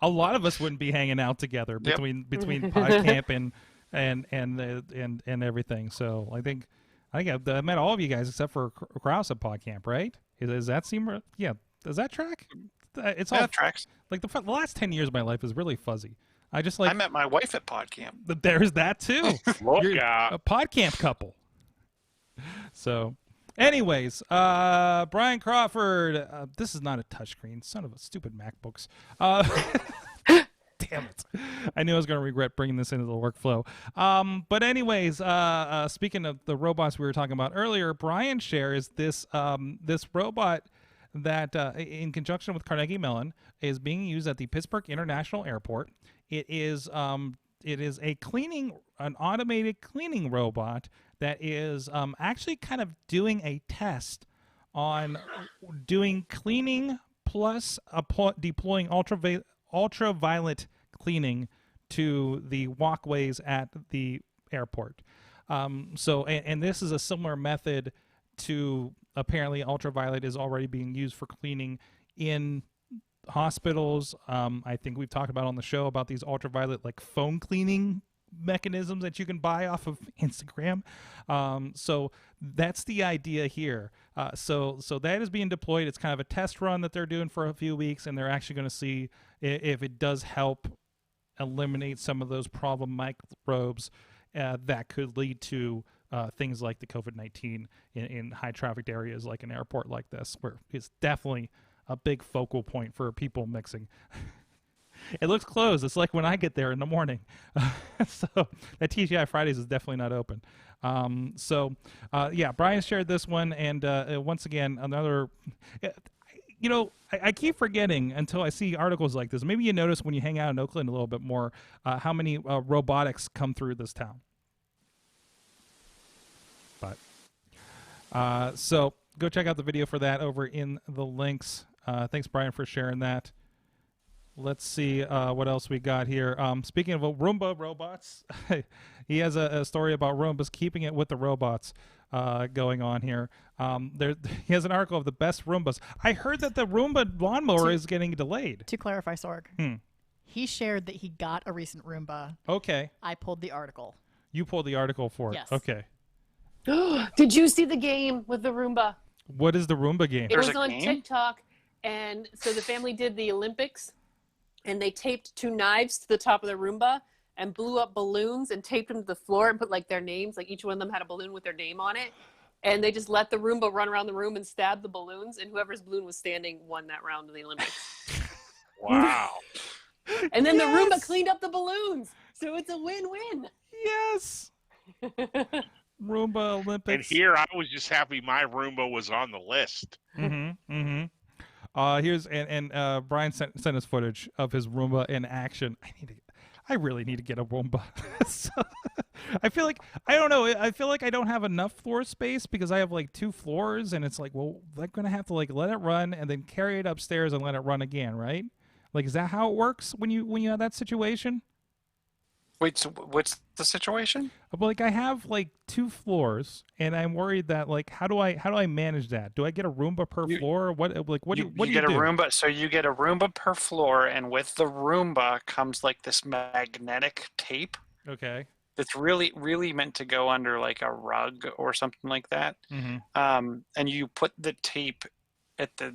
A lot of us wouldn't be hanging out together between PodCamp and everything. So I think I met all of you guys except for Krause at PodCamp, right? Does that seem? Yeah. Does that track? It's all tracks. Like the last 10 years of my life is really fuzzy. I met my wife at PodCamp. There's that too. You're a PodCamp couple. So, anyways, Brian Crawford. This is not a touchscreen. Son of a stupid MacBooks. Damn it. I knew I was going to regret bringing this into the workflow. But anyways, speaking of the robots we were talking about earlier, Brian shares this robot that, in conjunction with Carnegie Mellon, is being used at the Pittsburgh International Airport. It is an automated cleaning robot that is actually kind of doing a test on doing cleaning plus deploying ultraviolet cleaning to the walkways at the airport. And this is a similar method to, apparently ultraviolet is already being used for cleaning in hospitals. I think we've talked about on the show about these ultraviolet like phone cleaning mechanisms that you can buy off of Instagram. So that's the idea here. So that is being deployed. It's kind of a test run that they're doing for a few weeks, and they're actually going to see if it does help eliminate some of those problem microbes that could lead to things like the COVID-19 in high trafficked areas like an airport like this, where it's definitely a big focal point for people mixing. It looks closed. It's like when I get there in the morning. So that TGI Fridays is definitely not open. Yeah, Brian shared this one, and once again, another... You know, I keep forgetting until I see articles like this. Maybe you notice when you hang out in Oakland a little bit more how many robotics come through this town. But so go check out the video for that over in the links. Thanks, Brian, for sharing that. Let's see what else we got here. Speaking of Roomba robots, he has a story about Roombas keeping it with the robots going on here. He has an article of the best Roombas. I heard that the Roomba lawnmower is getting delayed. To clarify, Sorg, he shared that he got a recent Roomba. Okay. I pulled the article. You pulled the article for it. Yes. Okay. Did you see the game with the Roomba? What is the Roomba game? It was on TikTok, and so the family did the Olympics, and they taped 2 knives to the top of the Roomba and blew up balloons and taped them to the floor and put like their names, like each one of them had a balloon with their name on it. And they just let the Roomba run around the room and stab the balloons, and whoever's balloon was standing won that round of the Olympics. Wow. And then the Roomba cleaned up the balloons. So it's a win-win. Yes. Roomba Olympics. And here I was just happy my Roomba was on the list. Here's Brian sent us footage of his Roomba in action. I really need to get a Roomba. So, I feel like I don't know. I feel like I don't have enough floor space because I have like 2 floors, and it's like, well, I'm gonna have to like let it run and then carry it upstairs and let it run again, right? Like, is that how it works when you have that situation? Wait, so what's the situation? Like, I have like 2 floors, and I'm worried that like how do I manage that? Do I get a Roomba per floor? What do you get do? a Roomba? So you get a Roomba per floor, and with the Roomba comes like this magnetic tape. Okay. That's really meant to go under like a rug or something like that. Mm-hmm. And you put the tape at the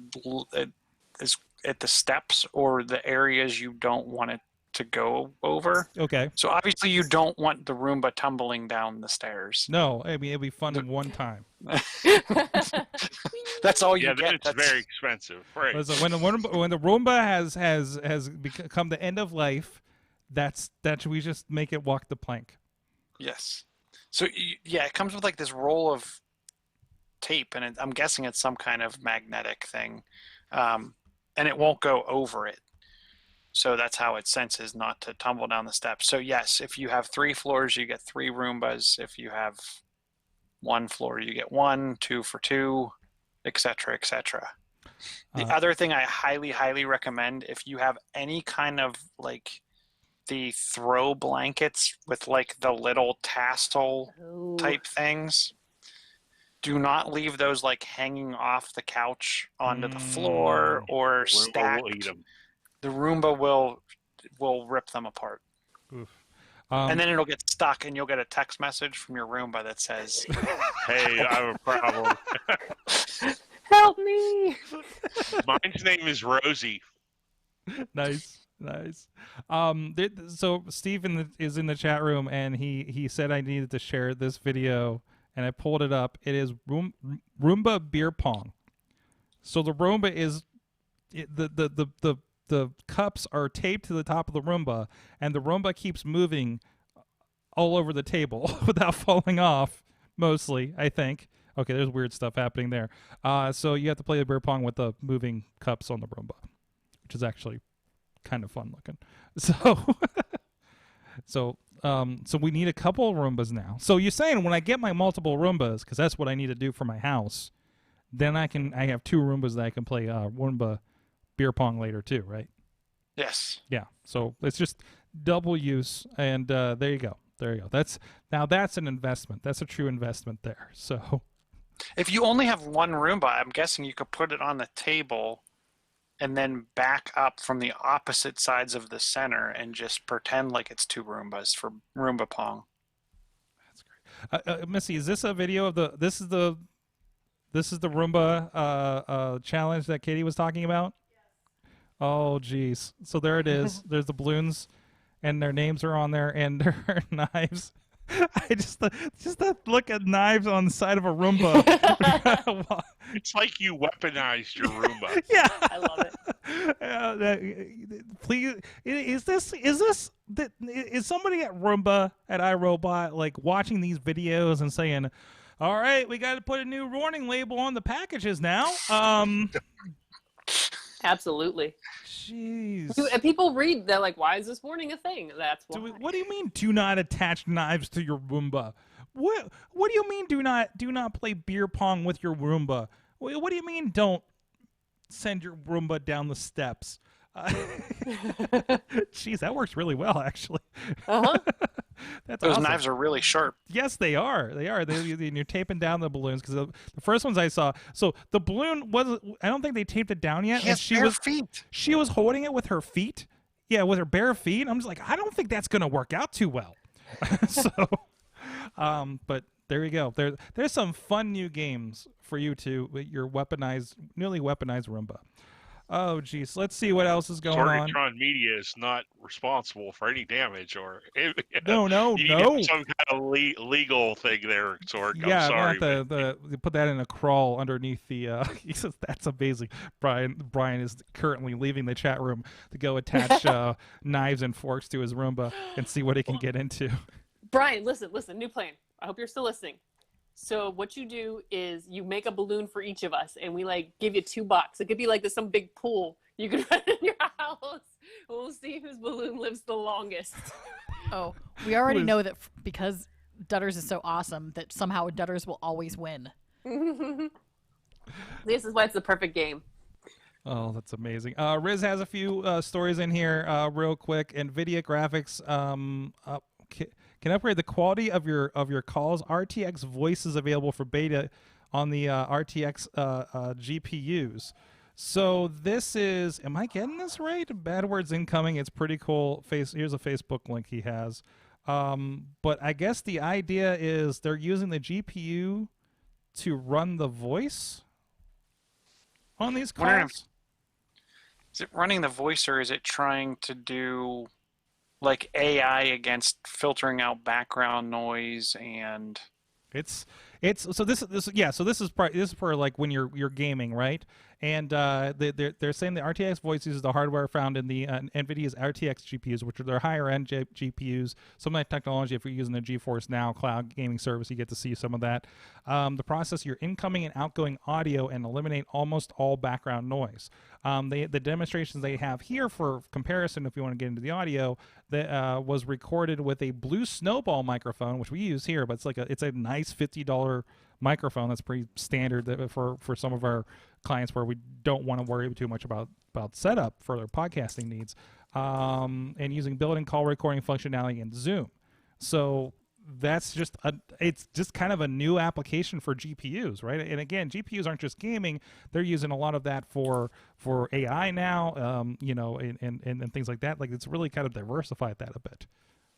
steps or the areas you don't want it to go over. Okay. So obviously you don't want the Roomba tumbling down the stairs. No, I mean it'd be fun one time. That's all you yeah, get. It's very expensive. Right. Listen, when the Roomba has become the end of life, that we just make it walk the plank. Yes. So yeah, it comes with like this roll of tape, and I'm guessing it's some kind of magnetic thing, and it won't go over it. So that's how it senses not to tumble down the steps. So yes, if you have 3 floors, you get 3 Roombas. If you have 1 floor, you get 1, 2 for 2, etc., etc. The other thing I highly recommend, if you have any kind of like the throw blankets with like the little tassel type things, do not leave those like hanging off the couch onto the floor or stacked. The Roomba will rip them apart. Oof. And then it'll get stuck, and you'll get a text message from your Roomba that says, "Hey, I have a problem. Help me!" Mine's name is Rosie. Nice. So Steve is in the chat room, and he said I needed to share this video, and I pulled it up. It is Roomba beer pong. So the Roomba is the cups are taped to the top of the Roomba, and the Roomba keeps moving all over the table without falling off, mostly, I think. Okay, there's weird stuff happening there. So you have to play the beer pong with the moving cups on the Roomba, which is actually kind of fun looking. So we need a couple of Roombas now. So you're saying when I get my multiple Roombas, because that's what I need to do for my house, then I have 2 Roombas that I can play Roomba beer pong later too, right? yes. Yeah. So it's just double use, and there you go. That's an investment. That's a true investment there. So If you only have 1 Roomba, I'm guessing you could put it on the table and then back up from the opposite sides of the center and just pretend like it's 2 Roombas for Roomba Pong. That's great. Missy, is this a video of this is the Roomba challenge that Katie was talking about? Oh, geez. So there it is. There's the balloons, and their names are on there, and their knives. I just the look at knives on the side of a Roomba. It's like you weaponized your Roomba. Yeah, I love it. Please, is somebody at Roomba at iRobot like watching these videos and saying, "All right, we got to put a new warning label on the packages now." Absolutely. Jeez. And people read, they're like, "Why is this warning a thing?" That's why. What do you mean? Do not attach knives to your Roomba. What do you mean? Do not play beer pong with your Roomba. What do you mean? Don't send your Roomba down the steps. Jeez, that works really well, actually. That's Those awesome. knives are really sharp. Yes, they are. You're taping down the balloons because the first ones I saw. So the balloon wasn't. I don't think they taped it down yet. She has bare feet. She was holding it with her feet. Yeah, with her bare feet. I'm just like, I don't think that's gonna work out too well. But there you go. There's some fun new games for you with your newly weaponized Roomba. Oh, geez. Let's see what else is going on. Sorgatron Media is not responsible for any damage or No. Some kind of legal thing there, Sorg. Yeah, I'm sorry. they put that in a crawl underneath the. He says that's amazing. Brian is currently leaving the chat room to go attach knives and forks to his Roomba and see what he can get into. Brian, listen, new plan. I hope you're still listening. So what you do is you make a balloon for each of us, and we like give you $2. It could be like there's some big pool you can run in your house. We'll see whose balloon lives the longest. Oh, we already know that because Dudders is so awesome that somehow Dudders will always win. This is why it's the perfect game. Oh, that's amazing. Riz has a few stories in here real quick. NVIDIA graphics can upgrade the quality of your calls. RTX voice is available for beta on the RTX GPUs. So this is, am I getting this right? Bad words incoming. It's pretty cool. Here's a Facebook link he has. But I guess the idea is they're using the GPU to run the voice on these calls. Is it running the voice, or is it trying to do like AI against filtering out background noise? And it's so this is for like when you're gaming, right? And they're saying the RTX voice uses the hardware found in the NVIDIA's RTX GPUs, which are their higher-end GPUs. Some of that technology, if you're using the GeForce Now cloud gaming service, you get to see some of that. The process your incoming and outgoing audio and eliminate almost all background noise. The demonstrations they have here for comparison, if you want to get into the audio, that was recorded with a Blue Snowball microphone, which we use here, but it's a nice $50 microphone that's pretty standard for some of our clients where we don't want to worry too much about setup for their podcasting needs, and using built-in call recording functionality in Zoom. So that's it's just kind of a new application for GPUs, right? And again, GPUs aren't just gaming; they're using a lot of that for AI now, and things like that. Like it's really kind of diversified that a bit.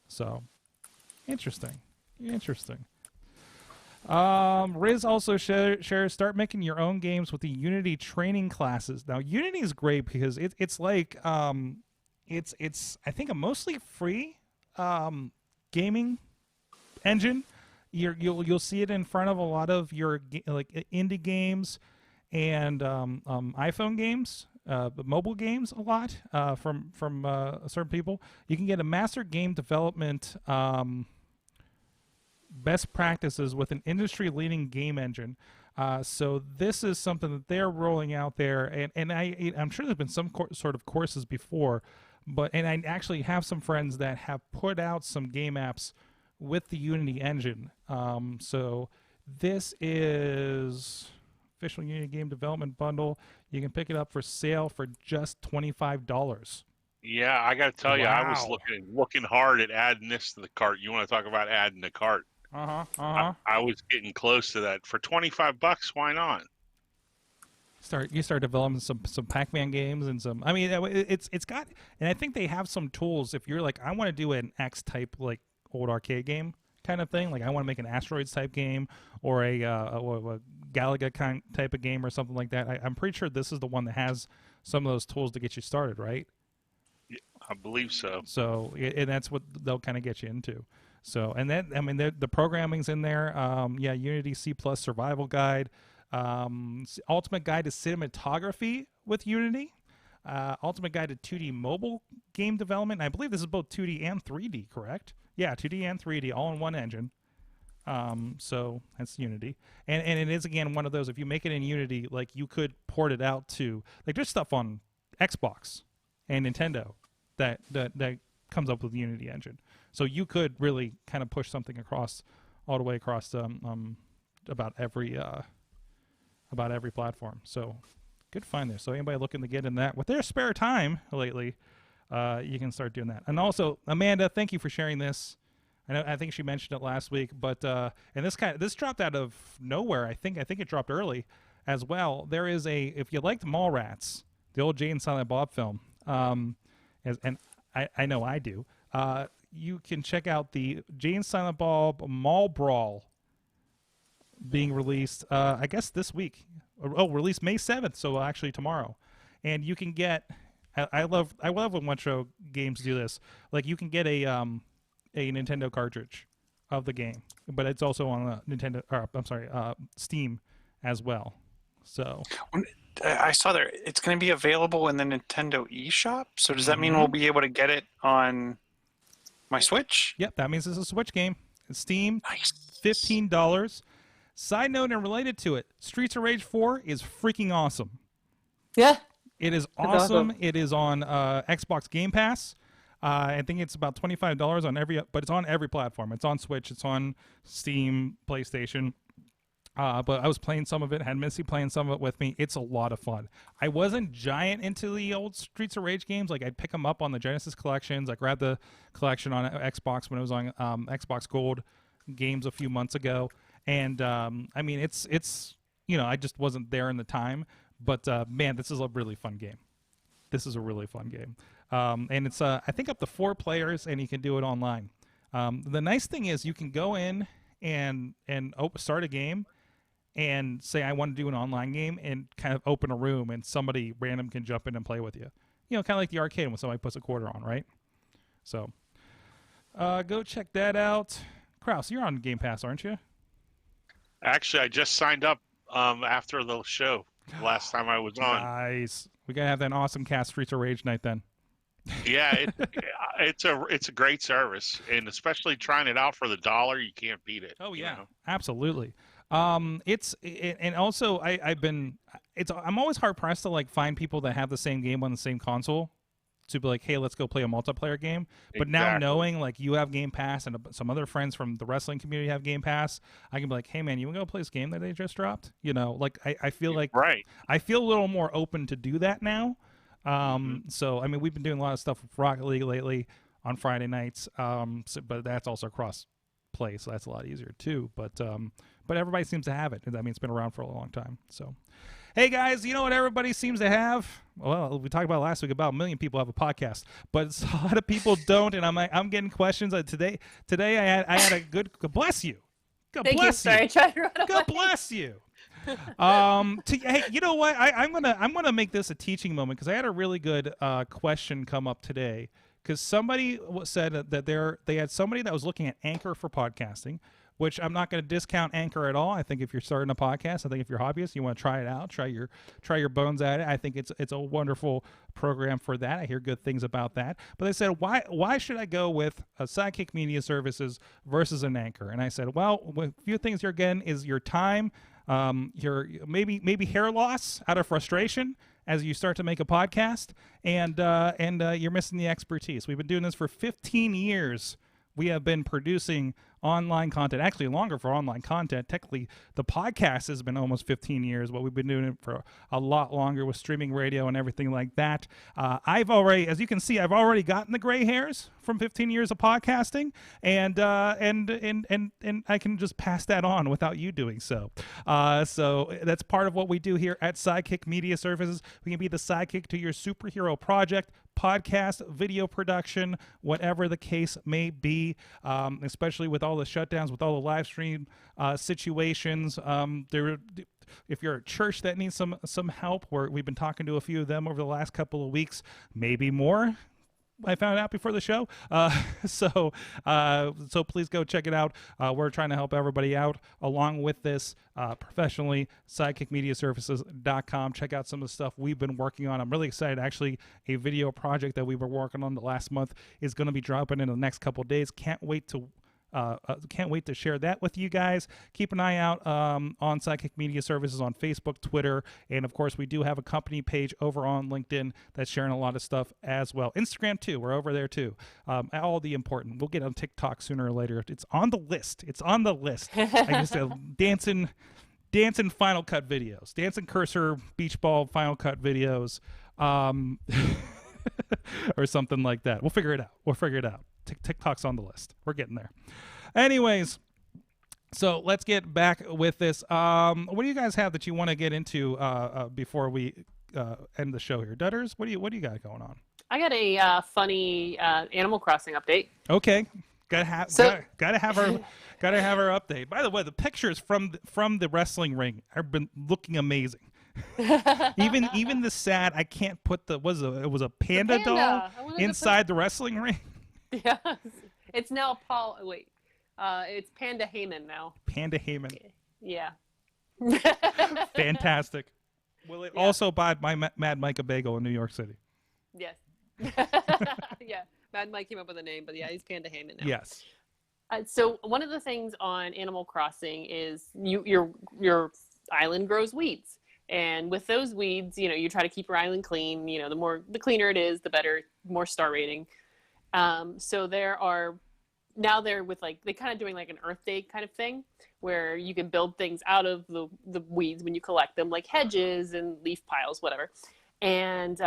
So interesting. Riz also shares, start making your own games with the Unity training classes. Now, Unity is great because it's like it's I think a mostly free gaming engine. You'll see it in front of a lot of your like indie games and iPhone games, mobile games a lot from certain people. You can get a master game development best practices with an industry-leading game engine. So this is something that they're rolling out there, and I'm sure there's been some sort of courses before, and I actually have some friends that have put out some game apps with the Unity engine. So this is official Unity game development bundle. You can pick it up for sale for just $25. Yeah, I got to tell you, I was Wow. looking hard at adding this to the cart. You want to talk about adding the cart? I was getting close to that. For $25, why not? You start developing some Pac-Man games and some. I mean, it's got, and I think they have some tools. If you're like, I want to do an X type like old arcade game kind of thing, like I want to make an Asteroids type game or a Galaga kind type of game or something like that. I'm pretty sure this is the one that has some of those tools to get you started, right? Yeah, I believe so. So, and that's what they'll kind of get you into. So, and then, I mean, the programming's in there. Unity C+ Survival Guide, Ultimate Guide to Cinematography with Unity, Ultimate Guide to 2D Mobile Game Development. And I believe this is both 2D and 3D, correct? Yeah, 2D and 3D, all in one engine. So that's Unity, and it is again one of those. If you make it in Unity, like you could port it out to like there's stuff on Xbox and Nintendo that comes up with the Unity engine. So you could really kind of push something all the way across about every platform. So good find there. So anybody looking to get in that with their spare time lately, you can start doing that. And also, Amanda, thank you for sharing this. I think she mentioned it last week, but and this dropped out of nowhere. I think it dropped early as well. There is if you liked Mallrats, the old Jay and Silent Bob film, and I know I do. You can check out the Jay and Silent Bob Mall Brawl being released, I guess this week. Released May 7th, so actually tomorrow. And you can get, I love when One Show games do this. Like you can get a Nintendo cartridge of the game, but it's also on Steam as well. So I saw there it's going to be available in the Nintendo eShop. So does that mean we'll be able to get it on my Switch? Yep, that means it's a Switch game. It's Steam, Nice. $15. Side note and related to it, Streets of Rage 4 is freaking awesome. Yeah. It is awesome. It is on Xbox Game Pass. I think it's about $25 on but it's on every platform. It's on Switch. It's on Steam, PlayStation. But I was playing some of it. Had Missy playing some of it with me. It's a lot of fun. I wasn't giant into the old Streets of Rage games. Like I'd pick them up on the Genesis collections. I grabbed the collection on Xbox when it was on Xbox Gold games a few months ago. And I mean, it's I just wasn't there in the time. But man, this is a really fun game. This is a really fun game. And it's I think up to 4 players, and you can do it online. The nice thing is you can go in and start a game and say I want to do an online game and kind of open a room, and somebody random can jump in and play with you. Kind of like the arcade when somebody puts a quarter on, right? So go check that out. Krause, you're on Game Pass, aren't you? Actually, I just signed up after the show last time I was on. Nice. We gotta have that AwesomeCast Streets of Rage night then. Yeah, it's a great service, and especially trying it out for the $1, you can't beat it. Oh yeah, absolutely. I'm always hard pressed to like find people that have the same game on the same console to be like, hey, let's go play a multiplayer game. But now knowing like you have Game Pass and some other friends from the wrestling community have Game Pass, I can be like, hey man, you want to go play this game that they just dropped? Like I feel like I feel a little more open to do that now. So I mean, we've been doing a lot of stuff with Rocket League lately on Friday nights. But that's also cross play, so that's a lot easier too. But everybody seems to have it. I mean, it's been around for a long time. So, hey guys, you know what everybody seems to have? Well, we talked about last week about 1 million people have a podcast, but a lot of people don't. And I'm getting questions. Today I had a good. God bless you. God Thank bless you. you. Sorry, I tried to run away. God bless you. Hey, you know what? I'm gonna make this a teaching moment because I had a really good question come up today. Because somebody said that they had somebody that was looking at Anchor for podcasting, which I'm not going to discount Anchor at all. I think if you're starting a podcast, I think if you're a hobbyist, you want to try it out, try your bones at it. I think it's a wonderful program for that. I hear good things about that. But they said, why should I go with a Sidekick Media Services versus an Anchor? And I said, well, a few things you're getting is your time, your maybe hair loss out of frustration as you start to make a podcast, and you're missing the expertise. We've been doing this for 15 years. We have been producing online content, actually longer for online content. Technically, the podcast has been almost 15 years, but we've been doing it for a lot longer with streaming radio and everything like that. As you can see, I've already gotten the gray hairs from 15 years of podcasting, and I can just pass that on without you doing so. So that's part of what we do here at Sidekick Media Services. We can be the sidekick to your superhero project, podcast, video production, whatever the case may be, especially with all the shutdowns, with all the live stream situations. If you're a church that needs some help, we've been talking to a few of them over the last couple of weeks, maybe more. I found out before the show. So please go check it out. We're trying to help everybody out along with this professionally. SidekickMediaServices.com. Check out some of the stuff we've been working on. I'm really excited. Actually, a video project that we were working on the last month is going to be dropping in the next couple of days. Can't wait to share that with you guys. Keep an eye out on Sidekick Media Services on Facebook, Twitter, and of course we do have a company page over on LinkedIn that's sharing a lot of stuff as well. Instagram too, we're over there too. All the important. We'll get on TikTok sooner or later. It's on the list. I just dancing Final Cut videos, dancing cursor beach ball Final Cut videos, or something like that. We'll figure it out. TikTok's on the list. We're getting there. Anyways, so let's get back with this. What do you guys have that you want to get into before we end the show here? Dudders, what do you got going on? I got a funny Animal Crossing update. Okay, gotta have her update. By the way, the pictures from the wrestling ring have been looking amazing. even the sad. I can't put it was a panda doll inside the wrestling ring. Yeah, it's now Paul. Wait, it's Panda Heyman now. Panda Heyman. Yeah. Fantastic. Will it also buy my Mad Mike a bagel in New York City? Yes. Yeah, Mad Mike came up with a name, but yeah, he's Panda Heyman now. Yes. So one of the things on Animal Crossing is your island grows weeds, and with those weeds, you try to keep your island clean. The cleaner it is, the better, more star rating. So they're with they kind of doing like an Earth Day kind of thing, where you can build things out of the weeds when you collect them, like hedges and leaf piles, whatever. And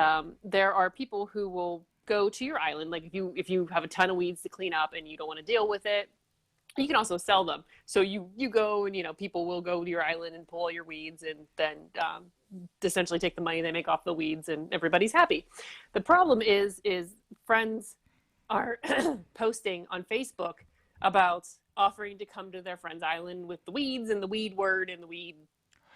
there are people who will go to your island, like if you have a ton of weeds to clean up and you don't want to deal with it, you can also sell them. So you go and people will go to your island and pull all your weeds, and then essentially take the money they make off the weeds, and everybody's happy. The problem is friends are posting on Facebook about offering to come to their friend's island with the weeds and the weed word, and the weed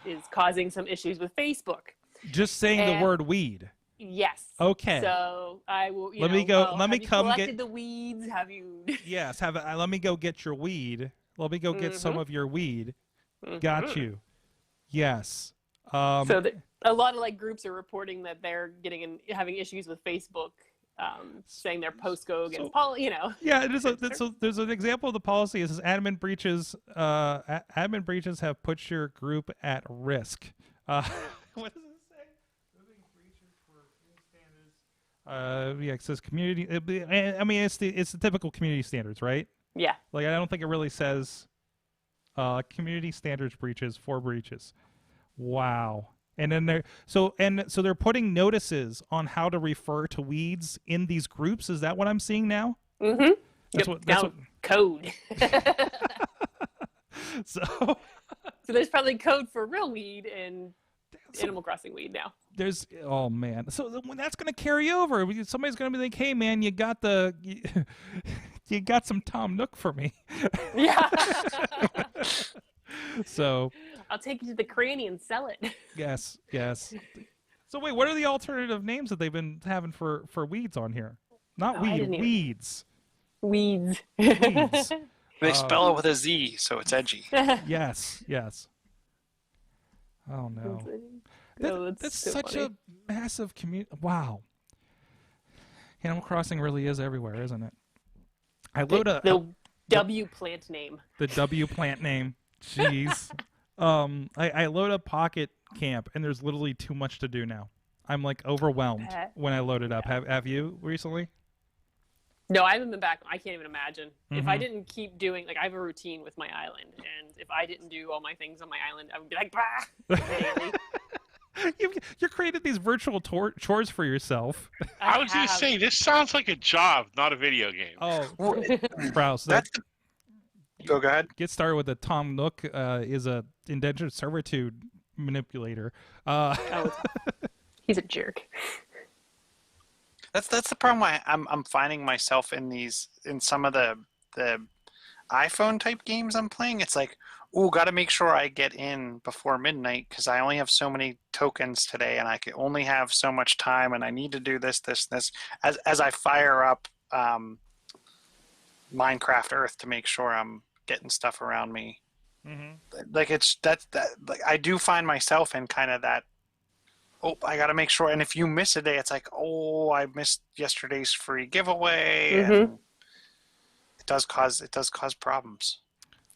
is causing some issues with Facebook. Just saying the word weed. Yes. Okay. So I will. Let me go. Let me have come you get the weeds. Have you? Yes. Let me go get your weed. Let me go get some of your weed. Got you. Yes. So a lot of groups are reporting that they're having issues with Facebook, saying their posts go against Yeah. There's an example of the policy. It says admin breaches. Admin breaches have put your group at risk. What does it say? Moving breaches for standards. Yeah, it says community. I mean, it's the typical community standards, right? Yeah. I don't think it really says community standards breaches for breaches. Wow. And then so they're putting notices on how to refer to weeds in these groups. Is that what I'm seeing now? Mm-hmm. That's what code. So there's probably code for real weed and Animal Crossing weed now. Oh man. So that's going to carry over. Somebody's going to be like, "Hey man, you got you got some Tom Nook for me." Yeah. So I'll take you to the cranny and sell it. Yes. So wait, what are the alternative names that they've been having for weeds on here? Not weeds. Weeds. Weeds. They spell it with a Z, so it's edgy. Yes. Oh no. That's so such funny. a massive community. Wow. Animal Crossing really is everywhere, isn't it? The W plant name. The W plant name. Jeez. I load up Pocket Camp, and there's literally too much to do now. I'm overwhelmed when I load it up. Have you recently? No, I haven't been back. I can't even imagine. If I didn't keep doing, I have a routine with my island, and if I didn't do all my things on my island, I would be like, bah! You created these virtual chores for yourself. I was going to say, this sounds like a job, not a video game. Oh, Krause. Go ahead. Get started with it. Tom Nook is a indentured servitude manipulator. He's a jerk. That's the problem. I'm finding myself in some of the iPhone type games I'm playing. It's like, got to make sure I get in before midnight because I only have so many tokens today, and I can only have so much time, and I need to do this. As I fire up Minecraft Earth to make sure I'm getting stuff around me. Mm-hmm. I do find myself in kind of that. I got to make sure. And if you miss a day, it's like, I missed yesterday's free giveaway. Mm-hmm. And it does cause problems.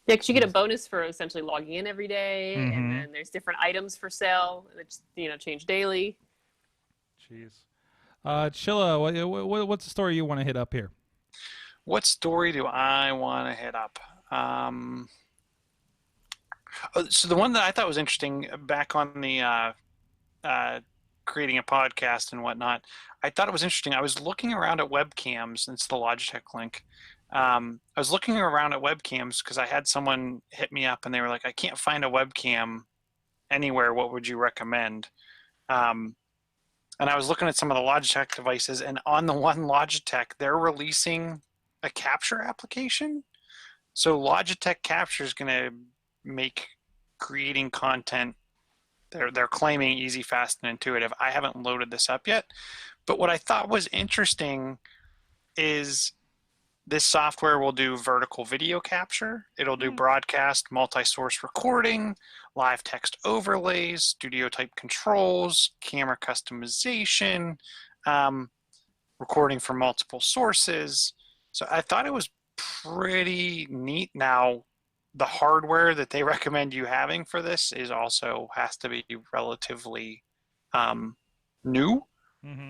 Yeah, because you get a bonus for essentially logging in every day, and then there's different items for sale that change daily. Jeez. Chilla, what's the story you want to hit up here? What story do I want to hit up? So the one that I thought was interesting back on the creating a podcast and whatnot, I thought it was interesting. I was looking around at webcams, and it's the Logitech link. I was looking around at webcams because I had someone hit me up and they were like, I can't find a webcam anywhere. What would you recommend? And I was looking at some of the Logitech devices, and on the one Logitech, they're releasing a capture application. So Logitech Capture is going to make creating content, they're claiming easy, fast, and intuitive. I haven't loaded this up yet, but what I thought was interesting is this software will do vertical video capture. It'll do broadcast, multi-source recording, live text overlays, studio type controls, camera customization, recording from multiple sources. So I thought it was pretty neat. Now, the hardware that they recommend you having for this is also has to be relatively new.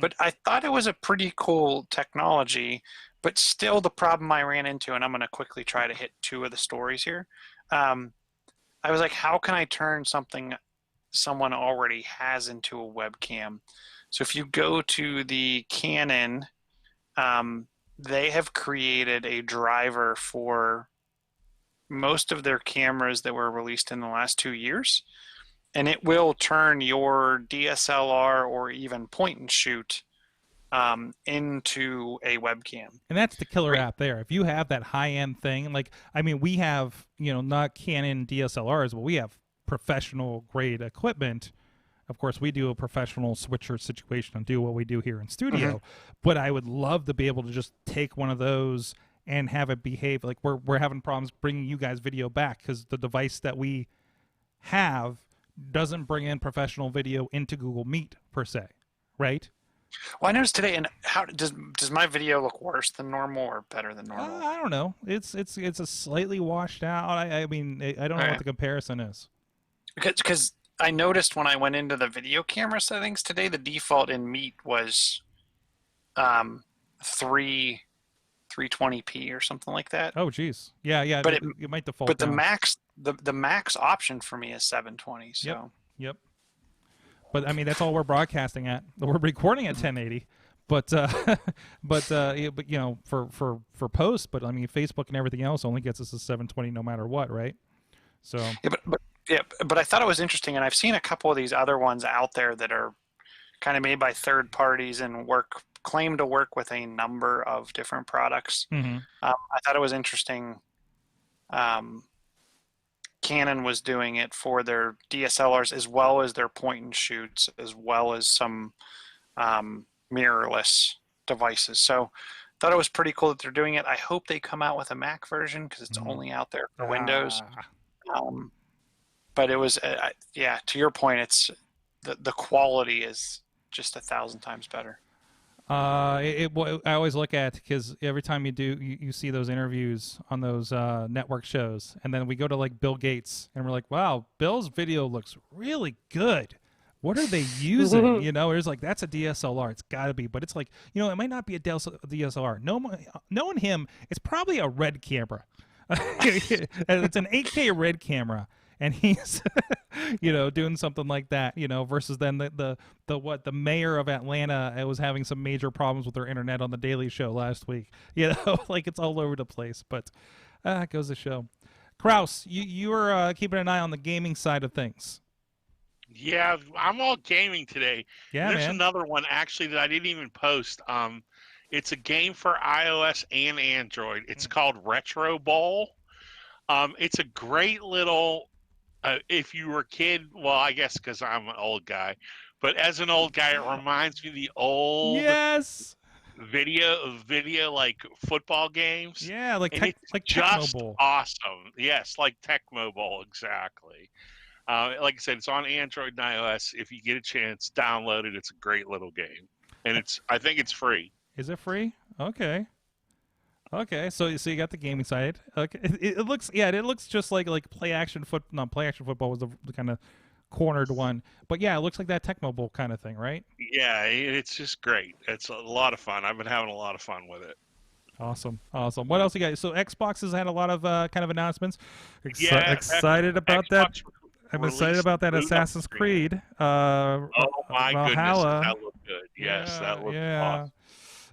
But I thought it was a pretty cool technology. But still, the problem I ran into, and I'm going to quickly try to hit two of the stories here. I was like, how can I turn something someone already has into a webcam? So if you go to the Canon, they have created a driver for most of their cameras that were released in the last 2 years, and it will turn your DSLR or even point and shoot into a webcam. And that's the killer app there. If you have that high-end thing, like, I mean, we have, not Canon DSLRs, but we have professional grade equipment. Of course, we do a professional switcher situation and do what we do here in studio. But I would love to be able to just take one of those and have it behave like we're having problems bringing you guys video back because the device that we have doesn't bring in professional video into Google Meet per se, right? Well, I noticed today, and how does my video look worse than normal or better than normal? I don't know. It's a slightly washed out. I mean, I don't know what the comparison is. Because I noticed when I went into the video camera settings today, the default in Meet was 320p or something like that. Oh, geez. Yeah. But it might default. But down. the max option for me is 720. So. Yep. But I mean, that's all we're broadcasting at. We're recording at 1080. But for post. But I mean, Facebook and everything else only gets us to 720 no matter what, right? So. But I thought it was interesting, and I've seen a couple of these other ones out there that are kind of made by third parties and claim to work with a number of different products. I thought it was interesting. Canon was doing it for their DSLRs as well as their point and shoots, as well as some mirrorless devices. So I thought it was pretty cool that they're doing it. I hope they come out with a Mac version because it's only out there for Windows. But it was, to your point, it's the quality is just 1,000 times better. I always look at, because every time you see those interviews on those network shows, and then we go to like Bill Gates, and we're like, wow, Bill's video looks really good. What are they using? It's like, that's a DSLR. It's got to be. But it's like, it might not be a DSLR. Knowing him, it's probably a red camera. It's an 8K red camera. And he's, doing something like that, versus then the mayor of Atlanta was having some major problems with their internet on the Daily Show last week. Like it's all over the place. But it goes to show. Krause, you were keeping an eye on the gaming side of things. Yeah, I'm all gaming today. Yeah, There's man. another one actually that I didn't even post. It's a game for iOS and Android. It's called Retro Bowl. It's a great little. If you were a kid, well, I guess because I'm an old guy, but as an old guy, it reminds me of the old video like football games. Yeah, like just Tecmo Bowl. Awesome. Yes, like Tecmo Bowl, exactly. Like I said, it's on Android and iOS. If you get a chance, download it. It's a great little game, and I think it's free. Is it free? Okay. So you got the gaming side. Okay, it looks just like play action football was the kind of cornered one, but yeah, it looks like that Tecmo Bowl kind of thing, right? Yeah, it's just great. It's a lot of fun. I've been having a lot of fun with it. Awesome. What else you got? So Xbox has had a lot of kind of announcements. Excited about Xbox that. I'm excited about that Assassin's Creed. Oh my Valhalla. goodness, that looked good. Yes, that looked awesome.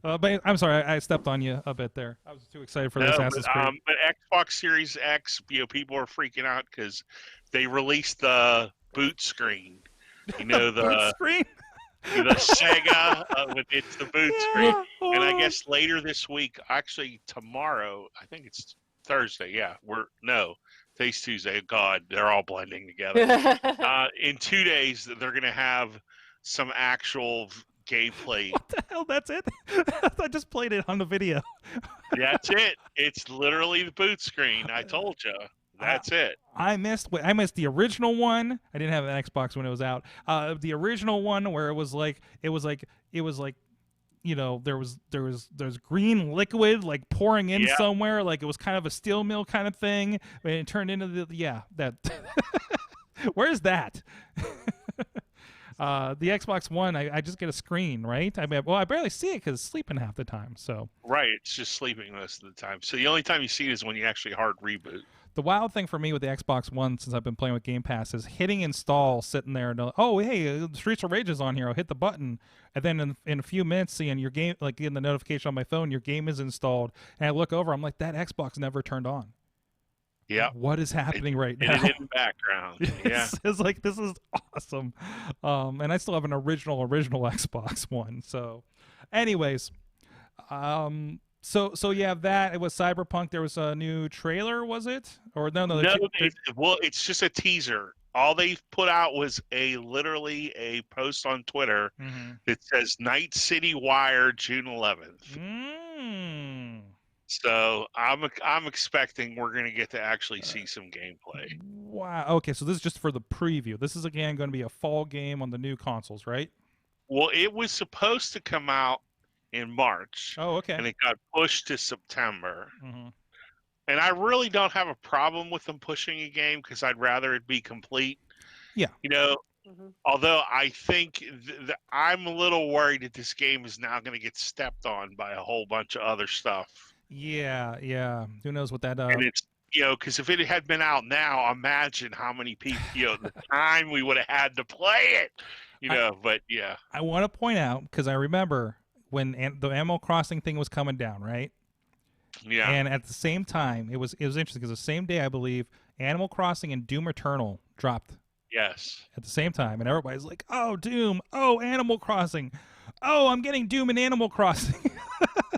But I'm sorry, I stepped on you a bit there. I was too excited for the Assassin's Creed. But Xbox Series X, people are freaking out because they released the boot screen. The boot screen? The Sega it's the boot screen. And I guess later this week, actually tomorrow, I think it's Thursday. Yeah, today's Tuesday. God, they're all blending together. In 2 days, they're going to have some actual gameplay. What the hell? That's it? I just played it on the video. That's it. It's literally the boot screen. I told you. That's it. I missed the original one. I didn't have an Xbox when it was out. The original one where it was like there's green liquid like pouring in somewhere, like it was kind of a steel mill kind of thing, and it turned into that. Where's that? The Xbox One, I just get a screen, right? I barely see it because it's sleeping half the time. So right, it's just sleeping most of the time. So the only time you see it is when you actually hard reboot. The wild thing for me with the Xbox One, since I've been playing with Game Pass, is hitting install, sitting there, and hey, Streets of Rage is on here. I'll hit the button, and then in a few minutes, seeing your game, like getting the notification on my phone, your game is installed, and I look over, I'm like, that Xbox never turned on. Yeah. What is happening right now? It is in the background. Yeah. It's like, this is awesome. And I still have an original Xbox One. So, anyways, so you have that. It was Cyberpunk. There was a new trailer, was it? Or no? It's just a teaser. All they put out was literally a post on Twitter that says Night City Wire June 11th. So I'm expecting we're going to get to actually see some gameplay. Wow. Okay, so this is just for the preview. This is again going to be a fall game on the new consoles, right? Well, it was supposed to come out in March. Oh, okay. And it got pushed to September. And I really don't have a problem with them pushing a game because I'd rather it be complete. Yeah. Although I think I'm a little worried that this game is now going to get stepped on by a whole bunch of other stuff. Yeah. Who knows what that... And it's, because if it had been out now, imagine how many people, the time we would have had to play it, but yeah. I want to point out, because I remember when the Animal Crossing thing was coming down, right? Yeah. And at the same time, it was interesting because the same day, I believe, Animal Crossing and Doom Eternal dropped. Yes. At the same time, and everybody's like, "Oh, Doom! Oh, Animal Crossing! Oh, I'm getting Doom and Animal Crossing."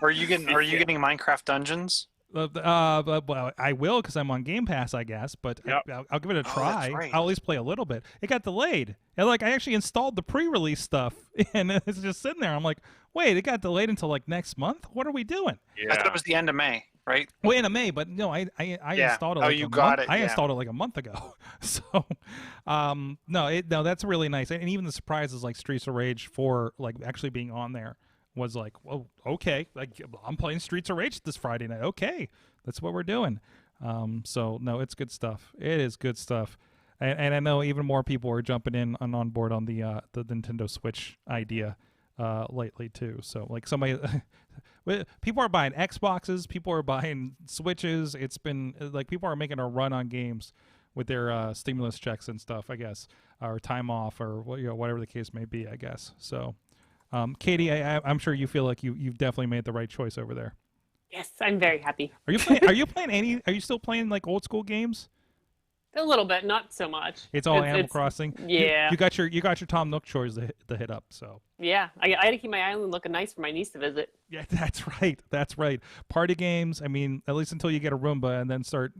Are you getting Minecraft Dungeons? Well, I will because I'm on Game Pass, I guess. But I'll give it a try. That's right. I'll at least play a little bit. It got delayed, and I actually installed the pre-release stuff, and it's just sitting there. I'm like, wait, it got delayed until next month. What are we doing? Yeah. I thought it was the end of May, right? Well, end of May, but no, I installed it. I installed it like a month ago. So, no, that's really nice, and even the surprises like Streets of Rage 4, actually being on there. Was like, well, okay, I'm playing Streets of Rage this Friday night. Okay, that's what we're doing. So no, it's good stuff. It is good stuff, and I know even more people are jumping in on board on the Nintendo Switch idea lately too. So somebody, people are buying Xboxes, people are buying Switches. It's been people are making a run on games with their stimulus checks and stuff, I guess, or time off or whatever the case may be, I guess. So. Katie, I'm sure you feel like you've definitely made the right choice over there. Yes, I'm very happy. Are you still playing old school games? A little bit, not so much. It's all Animal Crossing. Yeah. You got your Tom Nook chores to hit up. So. Yeah, I had to keep my island looking nice for my niece to visit. Yeah, that's right. That's right. Party games. I mean, at least until you get a Roomba and then start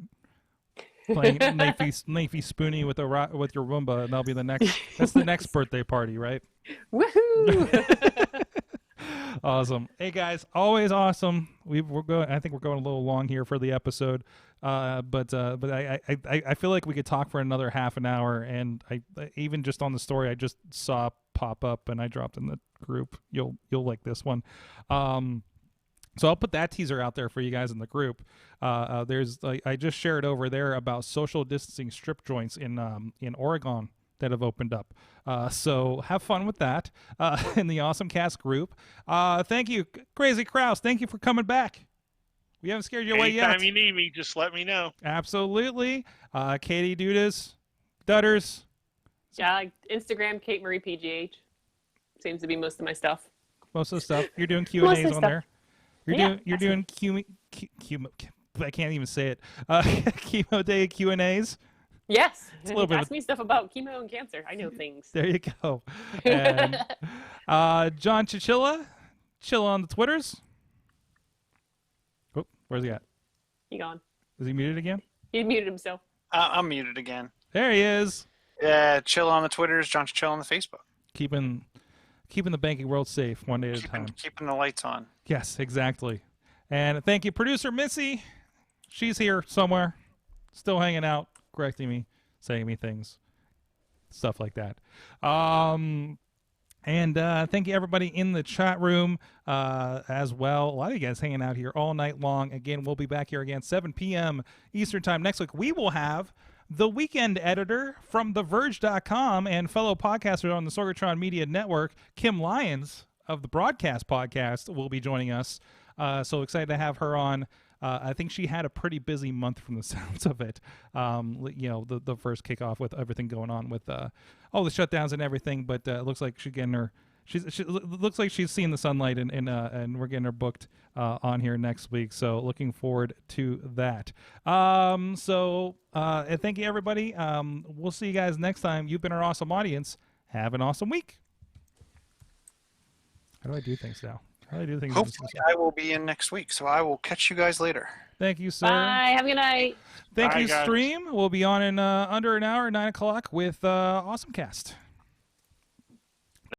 playing knifey spoony with your Roomba, and that'll be the next. That's the next birthday party, right? Woohoo! Awesome. Hey guys, always awesome. We're going. I think we're going a little long here for the episode, but I feel like we could talk for another half an hour. And I even just on the story I just saw pop up and I dropped in the group. You'll like this one. So I'll put that teaser out there for you guys in the group. There's I just shared over there about social distancing strip joints in Oregon that have opened up. So have fun with that in the AwesomeCast group. Thank you, Crazy Krause. Thank you for coming back. We haven't scared you away yet. Anytime you need me, just let me know. Absolutely. Katie Dudas, Dudders. Yeah, Instagram, Kate Marie PGH. Seems to be most of my stuff. Most of the stuff. You're doing Q&As on there. You're doing Q. I can't even say it. Chemo Day Q&As. Yes. It's a little bit. Ask me stuff about chemo and cancer. I know things. There you go. And, John Chichilla, Chilla on the Twitters. Oh, where's he at? He gone. Is he muted again? He muted himself. I'm muted again. There he is. Yeah, Chilla on the Twitters, John Chichilla on the Facebook. Keeping the banking world safe one day at a time. Keeping the lights on. Yes, exactly. And thank you, producer Missy. She's here somewhere, still hanging out, correcting me, saying me things, stuff like that. And thank you, everybody in the chat room as well. A lot of you guys hanging out here all night long. Again, we'll be back here again, 7 p.m. Eastern Time next week. We will have the weekend editor from TheVerge.com and fellow podcaster on the Sorgatron Media Network, Kim Lyons of the Broadcast Podcast, will be joining us. So excited to have her on. I think she had a pretty busy month from the sounds of it. The first kickoff with everything going on with all the shutdowns and everything. But it looks like she's getting her. She looks like she's seeing the sunlight, and we're getting her booked on here next week. So looking forward to that. And thank you, everybody. We'll see you guys next time. You've been our awesome audience. Have an awesome week. How do I do things now? Hopefully I will be in next week, so I will catch you guys later. Thank you, sir. Bye. Have a good night. Thank Bye, you, guys. Stream. We'll be on in under an hour, 9 o'clock with AwesomeCast.